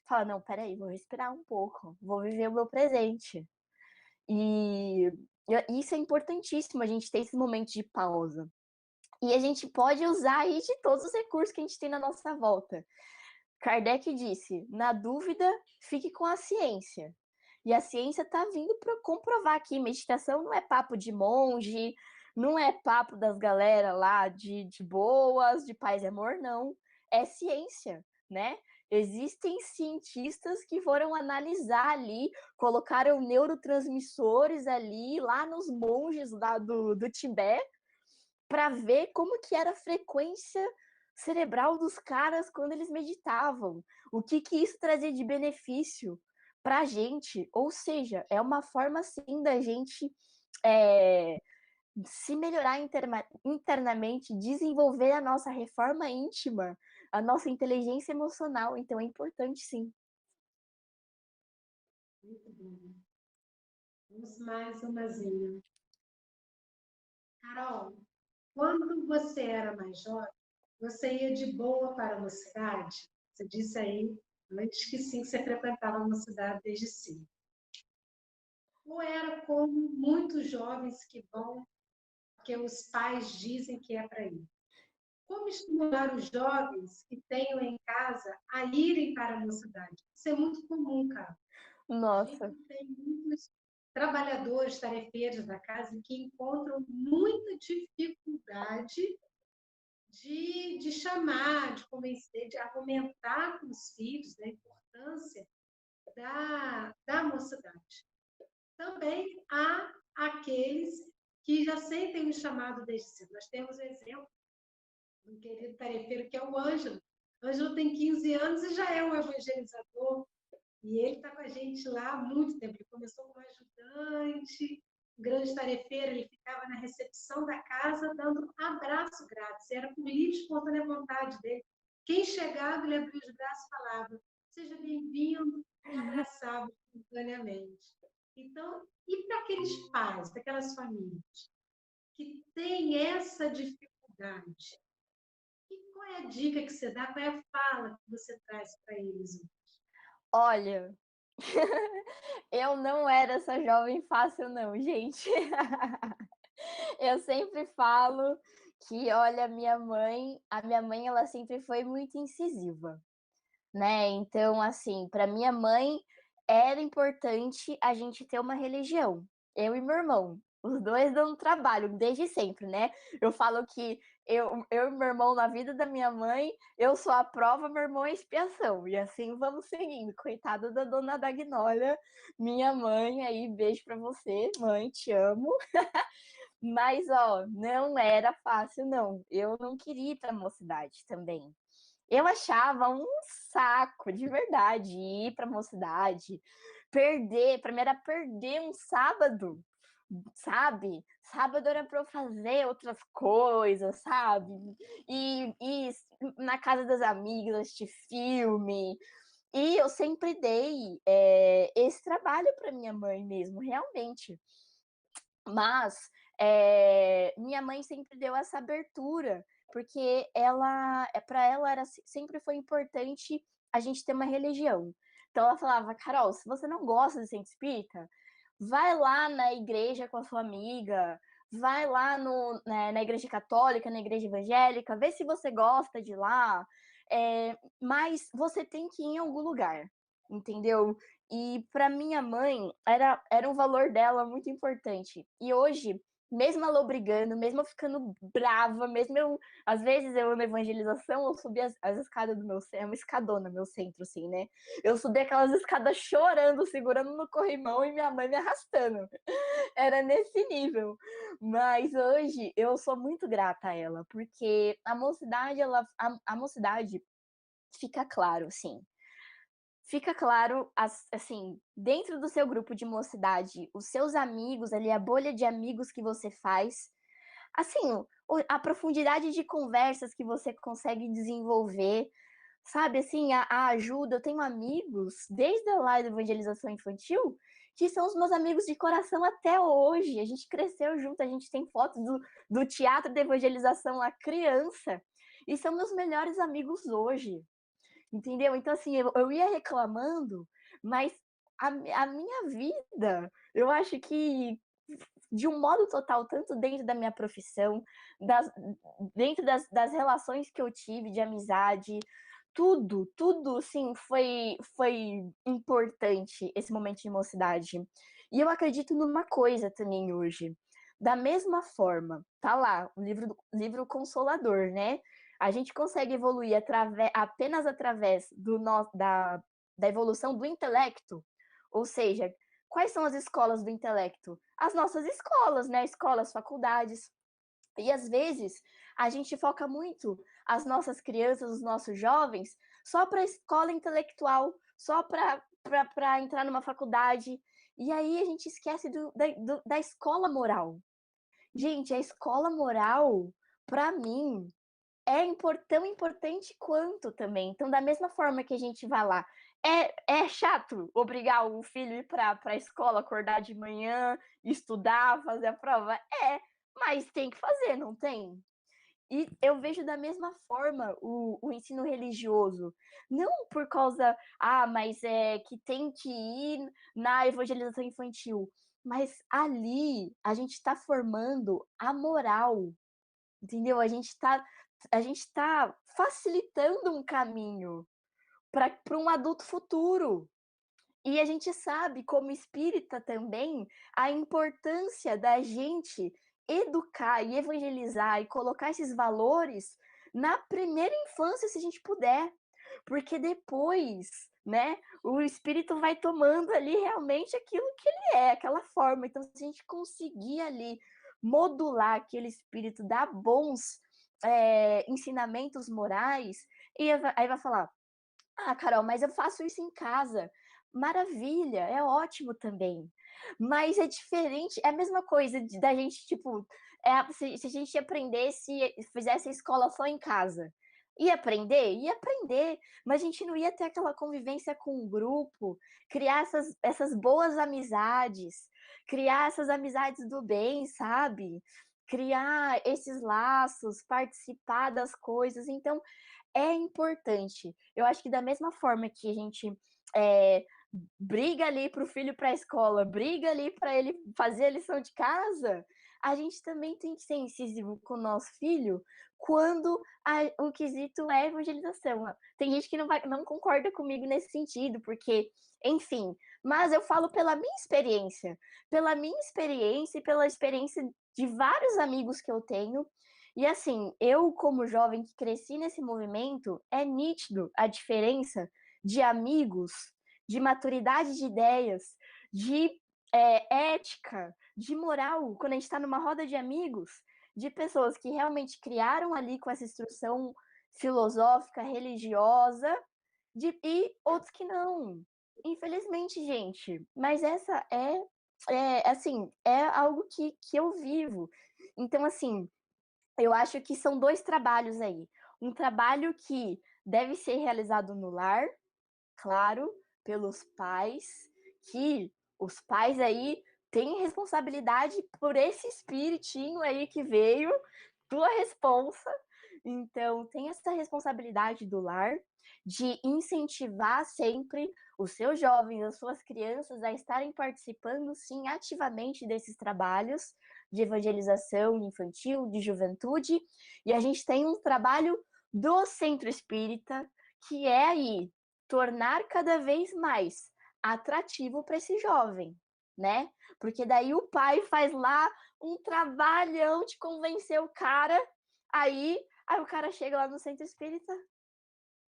fala, não, peraí, vou respirar um pouco, vou viver o meu presente. E isso é importantíssimo, a gente ter esse momento de pausa. E a gente pode usar aí de todos os recursos que a gente tem na nossa volta. Kardec disse, na dúvida, fique com a ciência. E a ciência está vindo para comprovar que meditação não é papo de monge, não é papo das galera lá de boas, de paz e amor, não. É ciência, né? Existem cientistas que foram analisar ali, colocaram neurotransmissores ali, lá nos monges lá do Tibete, para ver como que era a frequência cerebral dos caras quando eles meditavam. O que isso trazia de benefício para a gente. Ou seja, é uma forma, sim, da gente se melhorar internamente, desenvolver a nossa reforma íntima, a nossa inteligência emocional. Então, é importante, sim. Muito bom. Vamos mais umazinha. Carol, quando você era mais jovem, você ia de boa para uma cidade? Você disse aí antes que sim, que você frequentava uma cidade desde cedo. Ou era como muitos jovens que vão porque os pais dizem que é para ir? Como estimular os jovens que tenham em casa a irem para a mocidade? Isso é muito comum, cara. A Nossa, gente tem muitos trabalhadores, tarefeiros da casa que encontram muita dificuldade de chamar, de convencer, de argumentar com os filhos, né, a importância da mocidade. Também há aqueles que já sentem um chamado desde cedo. Nós temos o exemplo um querido tarefeiro, que é o Ângelo. O Ângelo tem 15 anos e já é um evangelizador. E ele está com a gente lá há muito tempo. Ele começou como ajudante, um grande tarefeiro, ele ficava na recepção da casa dando abraço grátis. Era por livre e espontânea vontade dele. Quem chegava, ele abria os braços e falava, seja bem-vindo, e abraçava espontaneamente. Então, e para aqueles pais, para aquelas famílias que têm essa dificuldade? E qual é a dica que você dá, qual é a fala que você traz para eles? olha, eu não era essa jovem fácil, não, gente. Eu sempre falo que, olha, a minha mãe, ela sempre foi muito incisiva, né? Então, assim, para minha mãe era importante a gente ter uma religião. Eu e meu irmão, os dois dando trabalho desde sempre, né? Eu falo que eu e meu irmão na vida da minha mãe, eu sou a prova, meu irmão é a expiação. E assim vamos seguindo. Coitada da dona Dagnólia, minha mãe aí, beijo para você, mãe, te amo. Mas, ó, não era fácil, não. Eu não queria ir pra mocidade também. Eu achava um saco, de verdade, ir pra mocidade. Perder, pra mim era perder um sábado, sabe? Sábado era pra eu fazer outras coisas, sabe? E na casa das amigas, assistir filme. E eu sempre dei esse trabalho pra minha mãe mesmo, realmente. Mas minha mãe sempre deu essa abertura, porque ela, para ela era sempre foi importante a gente ter uma religião. Então ela falava, Carol, se você não gosta de centro espírita, vai lá na igreja com a sua amiga, vai lá na igreja católica, na igreja evangélica, vê se você gosta de lá, mas você tem que ir em algum lugar, entendeu? E para minha mãe era um valor dela muito importante. E hoje, mesmo ela obrigando, mesmo eu ficando brava, mesmo eu, às vezes eu na evangelização, eu subi as escadas do meu centro, é uma escadona meu centro, assim, né? Eu subi aquelas escadas chorando, segurando no corrimão e minha mãe me arrastando. Era nesse nível. Mas hoje eu sou muito grata a ela, porque a mocidade, a mocidade fica claro, assim, fica claro, assim, dentro do seu grupo de mocidade, os seus amigos ali, a bolha de amigos que você faz, assim, a profundidade de conversas que você consegue desenvolver, sabe, assim, a ajuda. Eu tenho amigos, desde lá da evangelização infantil, que são os meus amigos de coração até hoje. A gente cresceu junto, a gente tem fotos do teatro de evangelização lá criança, e são meus melhores amigos hoje. Entendeu? Então, assim, eu ia reclamando, mas a minha vida, eu acho que, de um modo total, tanto dentro da minha profissão, dentro das relações que eu tive de amizade, tudo, assim, foi importante esse momento de mocidade. E eu acredito numa coisa também hoje. Da mesma forma, tá lá, o livro Consolador, né? A gente consegue evoluir apenas através da evolução do intelecto. Ou seja, quais são as escolas do intelecto? As nossas escolas, né? Escolas, faculdades. E às vezes a gente foca muito as nossas crianças, os nossos jovens, só para a escola intelectual, só para entrar numa faculdade. E aí a gente esquece da escola moral. Gente, a escola moral, para mim, tão importante quanto também. Então, da mesma forma que a gente vai lá, é chato obrigar o filho a ir para a escola, acordar de manhã, estudar, fazer a prova? É, mas tem que fazer, não tem? E eu vejo da mesma forma o ensino religioso. Não por causa, mas é que tem que ir na evangelização infantil. Mas ali a gente está formando a moral, entendeu? A gente tá facilitando um caminho para um adulto futuro. E a gente sabe, como espírita também, a importância da gente educar e evangelizar e colocar esses valores na primeira infância, se a gente puder. Porque depois, né, o espírito vai tomando ali realmente aquilo que ele é, aquela forma. Então, se a gente conseguir ali modular aquele espírito, dar bons ensinamentos morais, e aí vai falar: Carol, mas eu faço isso em casa. Maravilha, é ótimo também. Mas é diferente, é a mesma coisa da gente, tipo, se a gente aprendesse, fizesse a escola só em casa. Ia aprender? Ia aprender, mas a gente não ia ter aquela convivência com o grupo, criar essas boas amizades, criar essas amizades do bem, sabe? Criar esses laços, participar das coisas. Então, é importante. Eu acho que da mesma forma que a gente briga ali para o filho para a escola, briga ali para ele fazer a lição de casa, a gente também tem que ser incisivo com o nosso filho quando o quesito é evangelização. Tem gente que não concorda comigo nesse sentido, porque, enfim, mas eu falo pela minha experiência e pela experiência de vários amigos que eu tenho. E assim, eu como jovem que cresci nesse movimento, é nítido a diferença de amigos, de maturidade de ideias, de ética, de moral, quando a gente está numa roda de amigos, de pessoas que realmente criaram ali com essa instrução filosófica, religiosa, e outros que não. Infelizmente, gente. Mas essa assim, é algo que eu vivo. Então, assim, eu acho que são dois trabalhos aí. Um trabalho que deve ser realizado no lar, claro, pelos pais, que os pais aí têm responsabilidade por esse espiritinho aí que veio, tua responsa. Então, tem essa responsabilidade do lar de incentivar sempre os seus jovens, as suas crianças a estarem participando, sim, ativamente desses trabalhos de evangelização infantil, de juventude. E a gente tem um trabalho do Centro Espírita, que é aí tornar cada vez mais atrativo para esse jovem, né? Porque daí o pai faz lá um trabalhão de convencer o cara, aí o cara chega lá no Centro Espírita,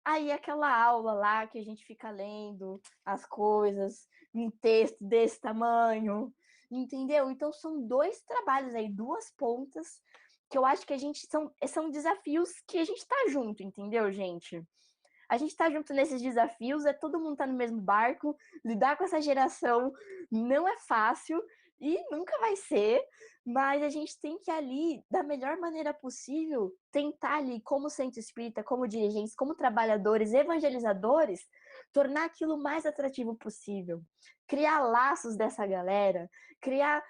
aí aquela aula lá que a gente fica lendo as coisas, um texto desse tamanho, entendeu? Então são dois trabalhos aí, duas pontas, que eu acho que a gente são desafios que a gente tá junto, entendeu, gente? A gente tá junto nesses desafios, todo mundo tá no mesmo barco, lidar com essa geração não é fácil e nunca vai ser, mas a gente tem que ali, da melhor maneira possível, tentar ali, como centro espírita, como dirigentes, como trabalhadores, evangelizadores, tornar aquilo o mais atrativo possível. Criar laços dessa galera, criar,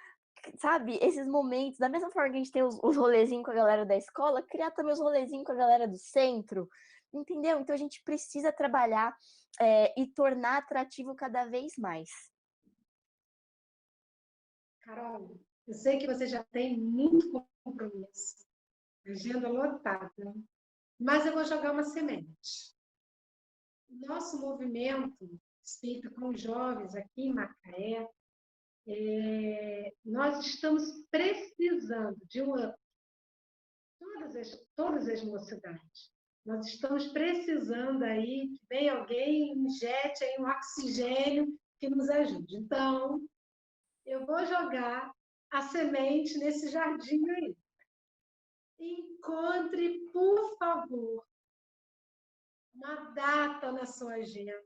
sabe, esses momentos, da mesma forma que a gente tem os rolezinhos com a galera da escola, criar também os rolezinhos com a galera do centro, entendeu? Então a gente precisa trabalhar e tornar atrativo cada vez mais. Carol, eu sei que você já tem muito compromisso, agenda lotada, mas eu vou jogar uma semente. Nosso movimento Espírita com os Jovens aqui em Macaé, nós estamos precisando de um up. Todas as mocidades. Nós estamos precisando aí que venha alguém injete aí um oxigênio que nos ajude. Então, eu vou jogar a semente nesse jardim aí. Encontre, por favor, uma data na sua agenda.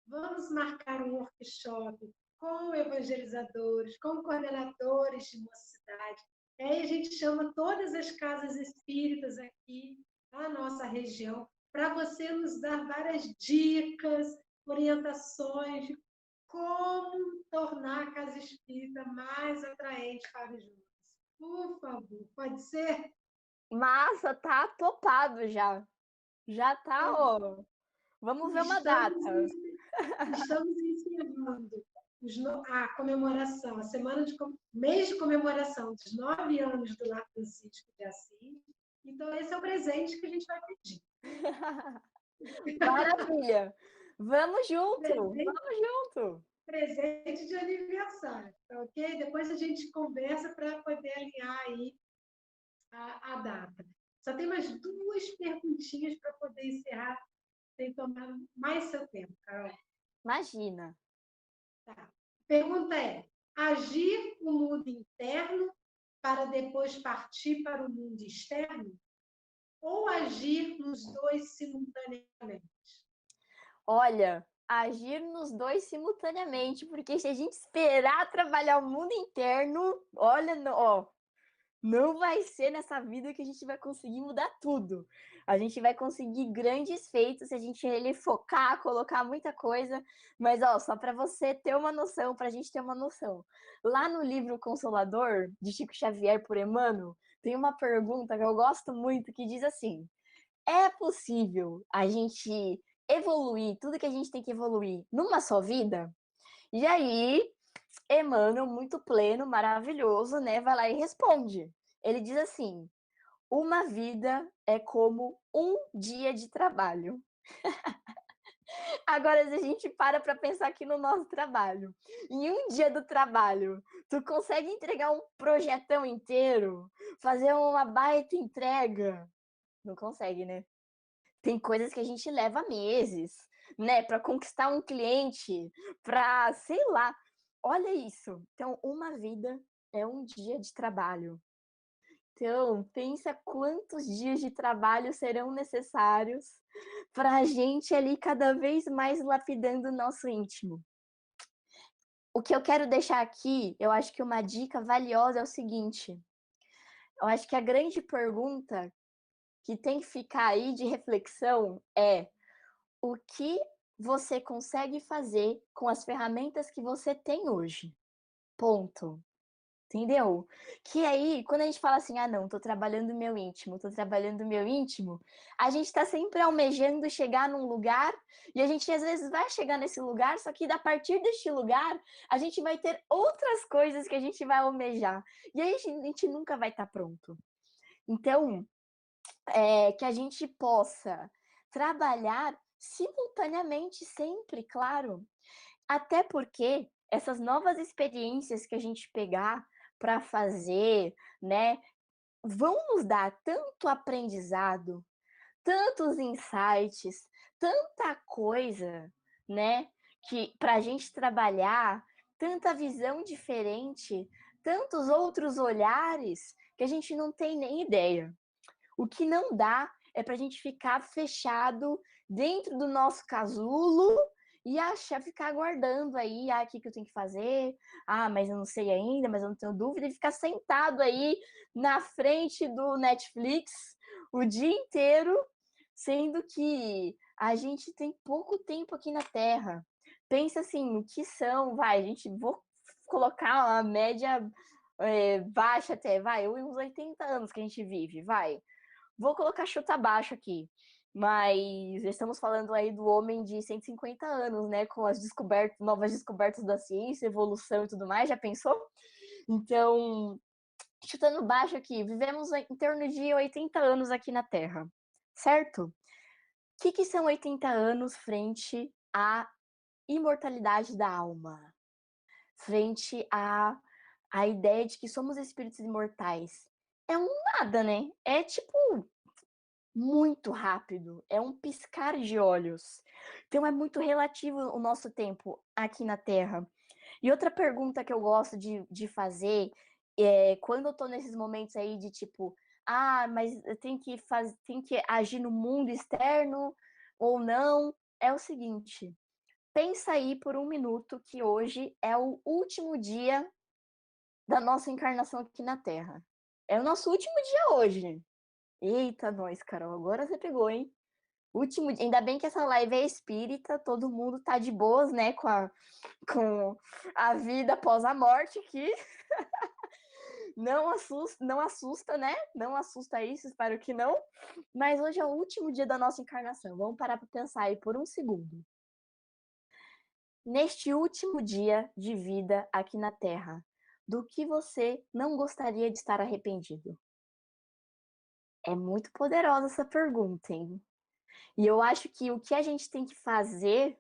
Vamos marcar um workshop com evangelizadores, com coordenadores de mocidade. Aí a gente chama todas as casas espíritas aqui da nossa região, para você nos dar várias dicas, orientações de como tornar a casa espírita mais atraente para os jovens. Por favor, pode ser? Massa, tá topado já. Já tá, ó. Vamos ver uma data. Estamos encerrando a comemoração, mês de comemoração dos 9 anos do Lar Francisco de Assis. Então, esse é o presente que a gente vai pedir. Maravilha. Vamos junto. Presente, Vamos junto. presente de aniversário, tá ok? Depois a gente conversa para poder alinhar aí a data. Só tem mais 2 perguntinhas para poder encerrar, sem tomar mais seu tempo, Carol. Imagina. Tá. Pergunta é: agir no mundo interno para depois partir para o mundo externo? Ou agir nos 2 simultaneamente? Olha, agir nos 2 simultaneamente, porque se a gente esperar trabalhar o mundo interno, olha, ó, não vai ser nessa vida que a gente vai conseguir mudar tudo. A gente vai conseguir grandes feitos se a gente ele focar, colocar muita coisa. Mas, ó, só para você ter uma noção, para a gente ter uma noção. Lá no livro Consolador, de Chico Xavier por Emmanuel, tem uma pergunta que eu gosto muito, que diz assim: é possível a gente evoluir tudo que a gente tem que evoluir numa só vida? E aí, Emmanuel, muito pleno, maravilhoso, né, vai lá e responde. Ele diz assim: uma vida é como um dia de trabalho. Agora, se a gente para pensar aqui no nosso trabalho, em um dia do trabalho, tu consegue entregar um projetão inteiro? Fazer uma baita entrega? Não consegue, né? Tem coisas que a gente leva meses, né, para conquistar um cliente, para, sei lá. Olha isso. Então, uma vida é um dia de trabalho. Então, pensa quantos dias de trabalho serão necessários para a gente ali cada vez mais lapidando o nosso íntimo. O que eu quero deixar aqui, eu acho que uma dica valiosa é o seguinte: eu acho que a grande pergunta que tem que ficar aí de reflexão é: o que você consegue fazer com as ferramentas que você tem hoje? Ponto. Entendeu? Que aí, quando a gente fala assim, ah, não, tô trabalhando meu íntimo, a gente tá sempre almejando chegar num lugar e a gente às vezes vai chegar nesse lugar, só que a partir deste lugar, a gente vai ter outras coisas que a gente vai almejar. E aí a gente nunca vai estar pronto. Então, que a gente possa trabalhar simultaneamente sempre, claro. Até porque essas novas experiências que a gente pegar para fazer, né, vão nos dar tanto aprendizado, tantos insights, tanta coisa, né, que para a gente trabalhar, tanta visão diferente, tantos outros olhares que a gente não tem nem ideia. O que não dá é para a gente ficar fechado dentro do nosso casulo e ficar aguardando aí, o que eu tenho que fazer? Mas eu não sei ainda, mas eu não tenho dúvida, e ficar sentado aí na frente do Netflix o dia inteiro, sendo que a gente tem pouco tempo aqui na Terra. Pensa assim, o que são, vou colocar uma média baixa até, uns 80 anos que a gente vive, Vou colocar chuta baixo aqui, mas estamos falando aí do homem de 150 anos, né? Com as novas descobertas da ciência, evolução e tudo mais, já pensou? Então, chutando baixo aqui, vivemos em torno de 80 anos aqui na Terra, certo? O que são 80 anos frente à imortalidade da alma? Frente à ideia de que somos espíritos imortais? É um nada, né? É tipo muito rápido, é um piscar de olhos. Então é muito relativo o nosso tempo aqui na Terra. E outra pergunta que eu gosto de fazer é quando eu tô nesses momentos aí de tipo, mas tem que agir no mundo externo ou não, é o seguinte: pensa aí por um minuto que hoje é o último dia da nossa encarnação aqui na Terra. É o nosso último dia hoje. Eita, nós, Carol, agora você pegou, hein? Último dia. Ainda bem que essa live é espírita, todo mundo tá de boas, né, com a vida após a morte aqui. Não assusta, né? Não assusta isso, espero que não. Mas hoje é o último dia da nossa encarnação. Vamos parar para pensar aí por um segundo. Neste último dia de vida aqui na Terra, do que você não gostaria de estar arrependido? É muito poderosa essa pergunta, hein? E eu acho que o que a gente tem que fazer,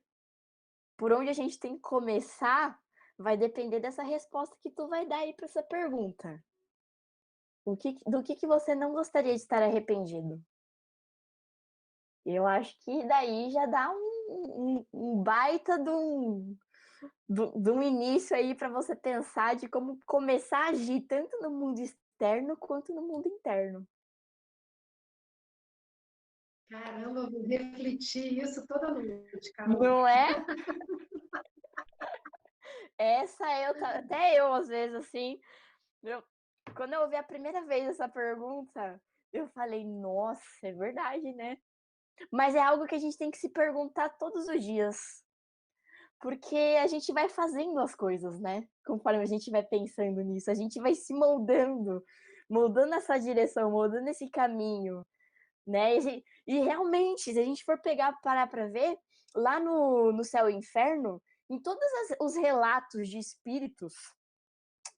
por onde a gente tem que começar, vai depender dessa resposta que tu vai dar aí para essa pergunta. Do que você não gostaria de estar arrependido? Eu acho que daí já dá um baita de um início aí para você pensar de como começar a agir tanto no mundo externo quanto no mundo interno. Caramba, eu vou refletir isso toda noite, Carol. Não é? Até eu às vezes assim, quando eu ouvi a primeira vez essa pergunta, eu falei, nossa, é verdade, né? Mas é algo que a gente tem que se perguntar todos os dias. Porque a gente vai fazendo as coisas, né? Conforme a gente vai pensando nisso, a gente vai se moldando essa direção, moldando esse caminho, né? E realmente, se a gente for parar para ver, lá no Céu e Inferno, em todos os relatos de espíritos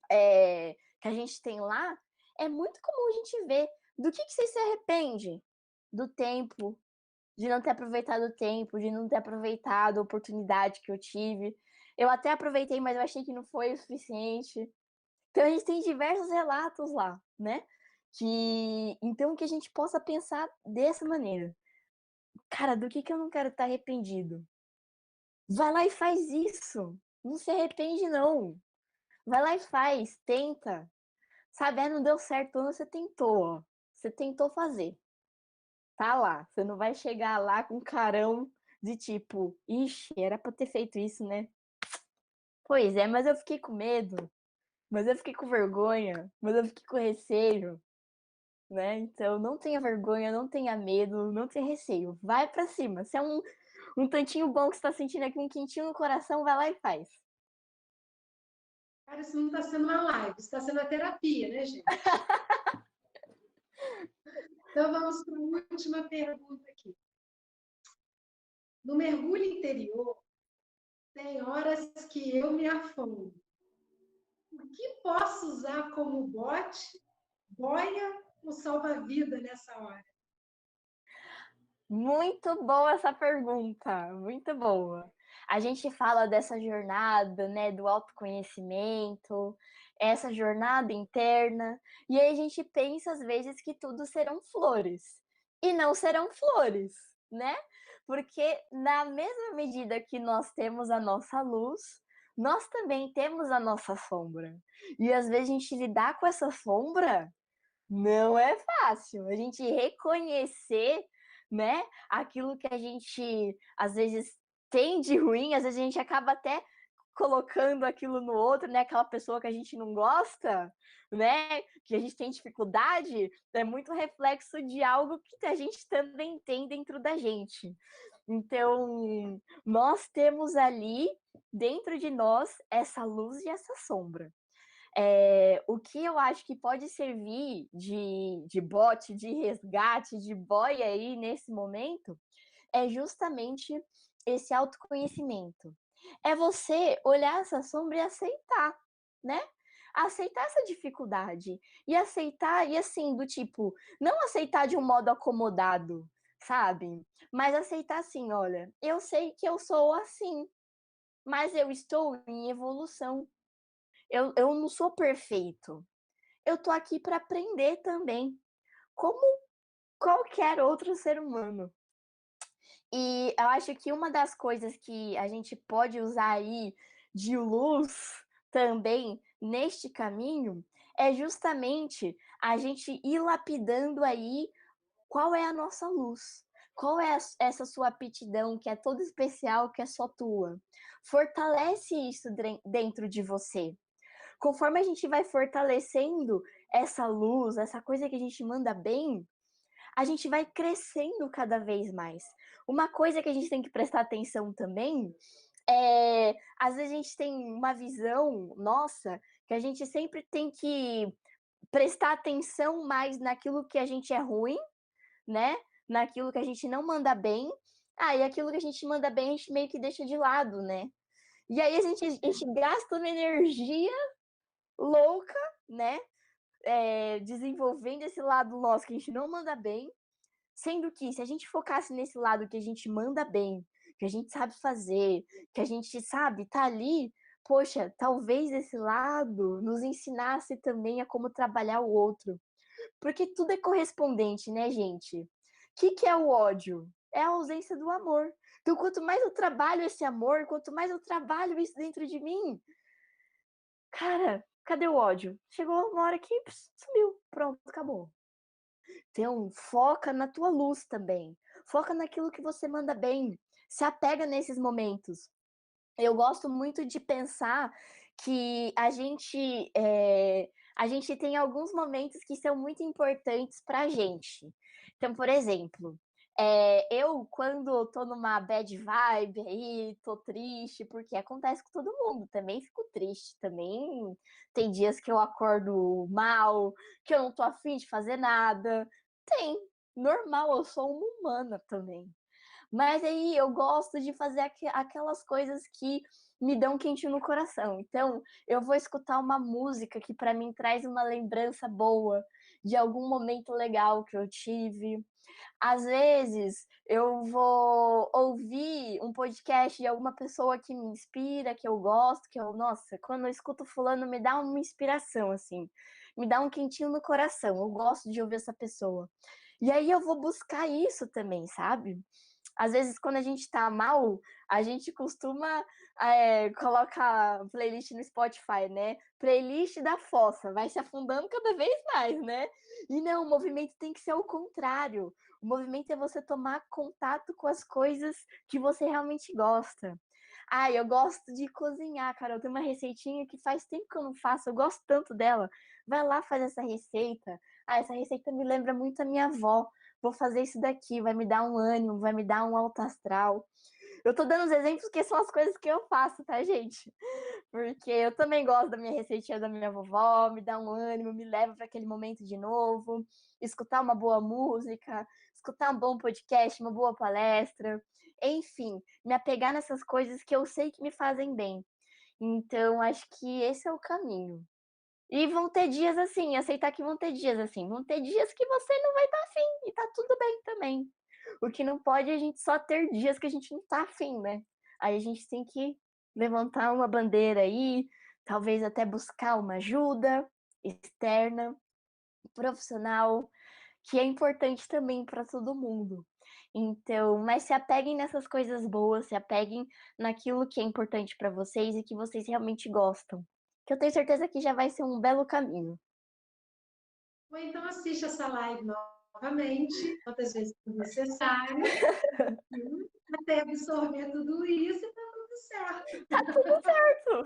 que a gente tem lá, é muito comum a gente ver do que você se arrepende? Do tempo, de não ter aproveitado o tempo, de não ter aproveitado a oportunidade que eu tive. Eu até aproveitei, mas eu achei que não foi o suficiente. Então a gente tem diversos relatos lá, né? Então que a gente possa pensar dessa maneira. Cara, do que eu não quero estar arrependido? Vai lá e faz isso. Não se arrepende, não. Vai lá e faz, tenta. Sabe, não deu certo, você tentou, ó. Você tentou fazer. Tá lá. Você não vai chegar lá com carão de tipo, ixi, era pra ter feito isso, né? Pois é, mas eu fiquei com medo, mas eu fiquei com vergonha, mas eu fiquei com receio, né? Então não tenha vergonha, não tenha medo, não tenha receio. Vai pra cima. Se é um tantinho bom que você tá sentindo aqui, um quentinho no coração, vai lá e faz. Cara, isso não está sendo uma live, isso está sendo uma terapia, né, gente? Então vamos para a última pergunta aqui. No mergulho interior, tem horas que eu me afogo. O que posso usar como bote, boia ou salva-vida nessa hora? Muito boa essa pergunta, muito boa. A gente fala dessa jornada, né, do autoconhecimento, essa jornada interna, e aí a gente pensa às vezes que tudo serão flores, e não serão flores, né? Porque na mesma medida que nós temos a nossa luz, nós também temos a nossa sombra. E às vezes a gente lidar com essa sombra não é fácil. A gente reconhecer, né, aquilo que a gente às vezes tem de ruim, às vezes a gente acaba até colocando aquilo no outro, né, aquela pessoa que a gente não gosta, né, que a gente tem dificuldade, é muito reflexo de algo que a gente também tem dentro da gente. Então, nós temos ali dentro de nós essa luz e essa sombra. O que eu acho que pode servir de bote, de resgate, de boia aí nesse momento, é justamente esse autoconhecimento. É você olhar essa sombra e aceitar, né? Aceitar essa dificuldade. E aceitar, e assim, do tipo, não aceitar de um modo acomodado, sabe? Mas aceitar assim, olha, eu sei que eu sou assim, mas eu estou em evolução. Eu não sou perfeito. Eu tô aqui para aprender também, como qualquer outro ser humano. E eu acho que uma das coisas que a gente pode usar aí de luz também neste caminho é justamente a gente ir lapidando aí qual é a nossa luz. Qual é essa sua aptidão que é toda especial, que é só tua? Fortalece isso dentro de você. Conforme a gente vai fortalecendo essa luz, essa coisa que a gente manda bem, a gente vai crescendo cada vez mais. Uma coisa que a gente tem que prestar atenção também às vezes a gente tem uma visão nossa que a gente sempre tem que prestar atenção mais naquilo que a gente é ruim, né? Naquilo que a gente não manda bem. E aquilo que a gente manda bem, a gente meio que deixa de lado, né? E aí a gente gasta uma energia louca, né? Desenvolvendo esse lado nosso que a gente não manda bem, sendo que se a gente focasse nesse lado que a gente manda bem, que a gente sabe fazer, que a gente sabe tá ali, poxa, talvez esse lado nos ensinasse também a como trabalhar o outro. Porque tudo é correspondente, né, gente? O que é o ódio? É a ausência do amor. Então, quanto mais eu trabalho esse amor, quanto mais eu trabalho isso dentro de mim, cara, cadê o ódio? Chegou uma hora que sumiu, pronto, acabou. Então, foca na tua luz também. Foca naquilo que você manda bem. Se apega nesses momentos. Eu gosto muito de pensar que a gente tem alguns momentos que são muito importantes pra gente. Então, por exemplo, eu quando tô numa bad vibe aí, tô triste, porque acontece com todo mundo, também fico triste, também tem dias que eu acordo mal, que eu não tô afim de fazer nada. Tem, normal, eu sou uma humana também. Mas aí eu gosto de fazer aquelas coisas que me dão quentinho no coração. Então, eu vou escutar uma música que para mim traz uma lembrança boa de algum momento legal que eu tive. Às vezes, eu vou ouvir um podcast de alguma pessoa que me inspira, que eu gosto, nossa, quando eu escuto fulano me dá uma inspiração assim, me dá um quentinho no coração. Eu gosto de ouvir essa pessoa. E aí eu vou buscar isso também, sabe? Às vezes, quando a gente tá mal, a gente costuma colocar playlist no Spotify, né? Playlist da fossa, vai se afundando cada vez mais, né? E não, o movimento tem que ser o contrário. O movimento é você tomar contato com as coisas que você realmente gosta. Eu gosto de cozinhar, cara. Eu tenho uma receitinha que faz tempo que eu não faço, eu gosto tanto dela. Vai lá, faz essa receita. Essa receita me lembra muito a minha avó. Vou fazer isso daqui, vai me dar um ânimo, vai me dar um alto astral. Eu tô dando os exemplos que são as coisas que eu faço, tá, gente? Porque eu também gosto da minha receitinha da minha vovó, me dá um ânimo, me leva para aquele momento de novo, escutar uma boa música, escutar um bom podcast, uma boa palestra, enfim, me apegar nessas coisas que eu sei que me fazem bem. Então, acho que esse é o caminho. E vão ter dias assim, aceitar que vão ter dias assim. Vão ter dias que você não vai estar afim, e tá tudo bem também. O que não pode é a gente só ter dias que a gente não tá afim, né? Aí a gente tem que levantar uma bandeira aí, talvez até buscar uma ajuda externa, profissional, que é importante também para todo mundo. Então, mas se apeguem nessas coisas boas, se apeguem naquilo que é importante para vocês e que vocês realmente gostam. Que eu tenho certeza que já vai ser um belo caminho. Ou então assiste essa live novamente, quantas vezes for necessário, até absorver tudo isso e tá tudo certo. Tá tudo certo!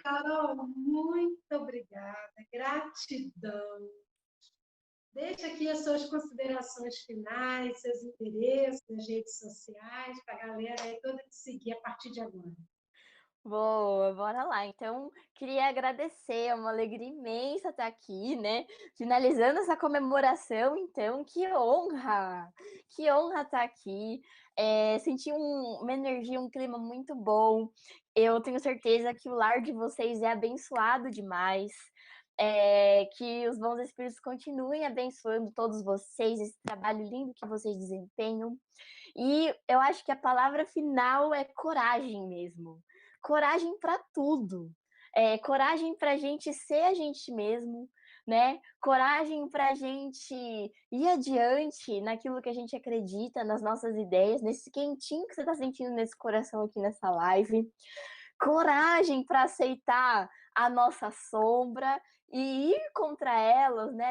Carol, muito obrigada, gratidão. Deixa aqui as suas considerações finais, seus interesses nas redes sociais, para a galera aí toda te seguir a partir de agora. Boa, bora lá. Então, queria agradecer, é uma alegria imensa estar aqui, né? Finalizando essa comemoração, então, que honra estar aqui. Senti uma energia, um clima muito bom. Eu tenho certeza que o lar de vocês é abençoado demais. Que os bons espíritos continuem abençoando todos vocês, esse trabalho lindo que vocês desempenham. E eu acho que a palavra final é coragem mesmo. Coragem para tudo. Coragem para a gente ser a gente mesmo, né? Coragem para a gente ir adiante naquilo que a gente acredita, nas nossas ideias, nesse quentinho que você está sentindo nesse coração aqui nessa live. Coragem para aceitar a nossa sombra e ir contra elas, né?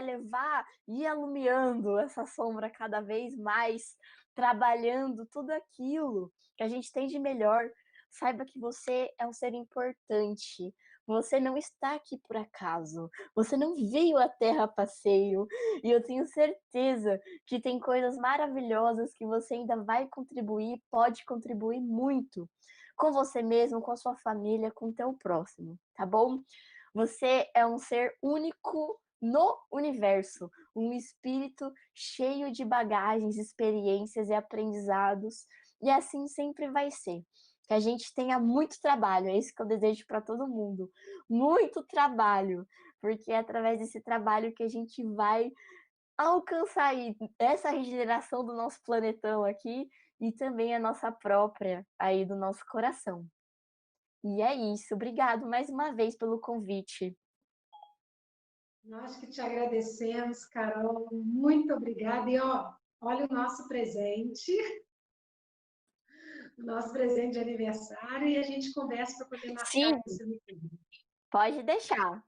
Ir alumiando essa sombra cada vez mais, trabalhando tudo aquilo que a gente tem de melhor. Saiba que você é um ser importante. Você não está aqui por acaso. Você não veio à Terra a passeio. E eu tenho certeza que tem coisas maravilhosas que você ainda vai contribuir, pode contribuir muito com você mesmo, com a sua família, com o teu próximo, tá bom? Você é um ser único no universo, um espírito cheio de bagagens, experiências e aprendizados, e assim sempre vai ser. Que a gente tenha muito trabalho, é isso que eu desejo para todo mundo. Muito trabalho, porque é através desse trabalho que a gente vai alcançar aí essa regeneração do nosso planetão aqui e também a nossa própria aí do nosso coração. E é isso. Obrigado mais uma vez pelo convite. Nós que te agradecemos, Carol. Muito obrigada. E ó, olha o nosso presente de aniversário, e a gente conversa para poder marcar Sim, isso no futuro. pode deixar.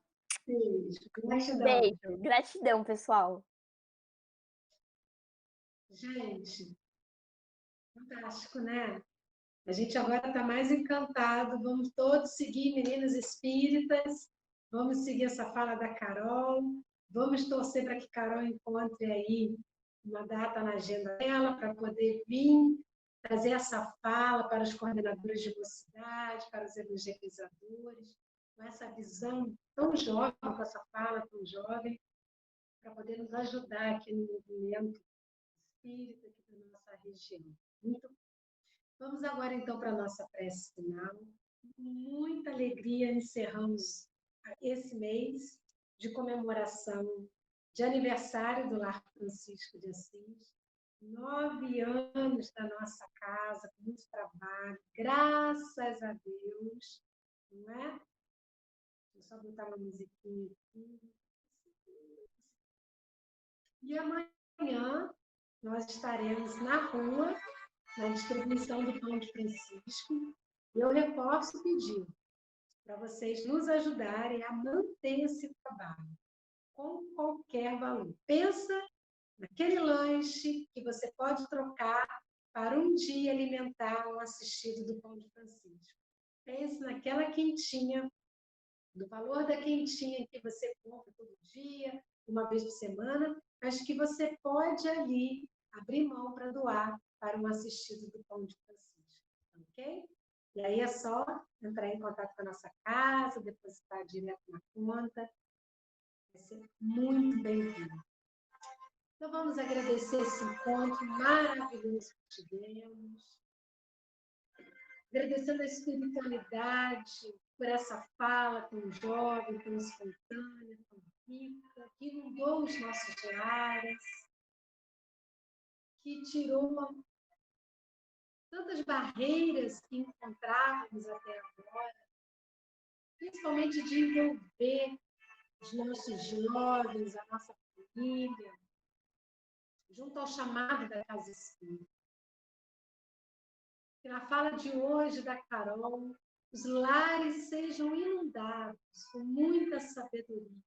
Beijo. Um Gratidão. beijo. Gratidão, pessoal. Gente, fantástico, né? A gente agora está mais encantado. Vamos todos seguir Meninas Espíritas. Vamos seguir essa fala da Carol. Vamos torcer para que Carol encontre aí uma data na agenda dela para poder vir trazer essa fala para os coordenadores de mocidade, para os evangelizadores, com essa visão tão jovem, com essa fala tão jovem, para poder nos ajudar aqui no movimento espírita aqui da nossa região. Muito. Vamos agora, então, para a nossa prece final. Com muita alegria, encerramos esse mês de comemoração de aniversário do Lar Francisco de Assis. 9 anos da nossa casa, com muito trabalho, graças a Deus, não é? Deixa eu só botar uma musiquinha aqui. E amanhã nós estaremos na rua, na distribuição do Pão de Francisco. E eu reforço o pedido para vocês nos ajudarem a manter esse trabalho com qualquer valor. Pensa naquele lanche que você pode trocar para um dia alimentar um assistido do Pão de Francisco. Pense naquela quentinha, do valor da quentinha que você compra todo dia, uma vez por semana, mas que você pode ali abrir mão para doar para um assistido do Pão de Francisco, ok? E aí é só entrar em contato com a nossa casa, depositar direto na conta. Vai ser muito bem-vindo. Então vamos agradecer esse encontro maravilhoso que tivemos. Agradecendo a espiritualidade por essa fala tão jovem, tão espontânea, tão rica, que inundou os nossos lares, que tirou tantas barreiras que encontrávamos até agora, principalmente de envolver os nossos jovens, a nossa família, junto ao chamado da Casa Espírita. Que na fala de hoje da Carol, os lares sejam inundados com muita sabedoria,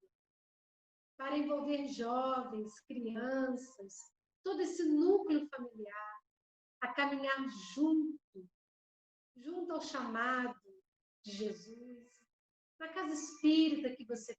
para envolver jovens, crianças, todo esse núcleo familiar, a caminhar junto ao chamado de Jesus, na casa espírita que você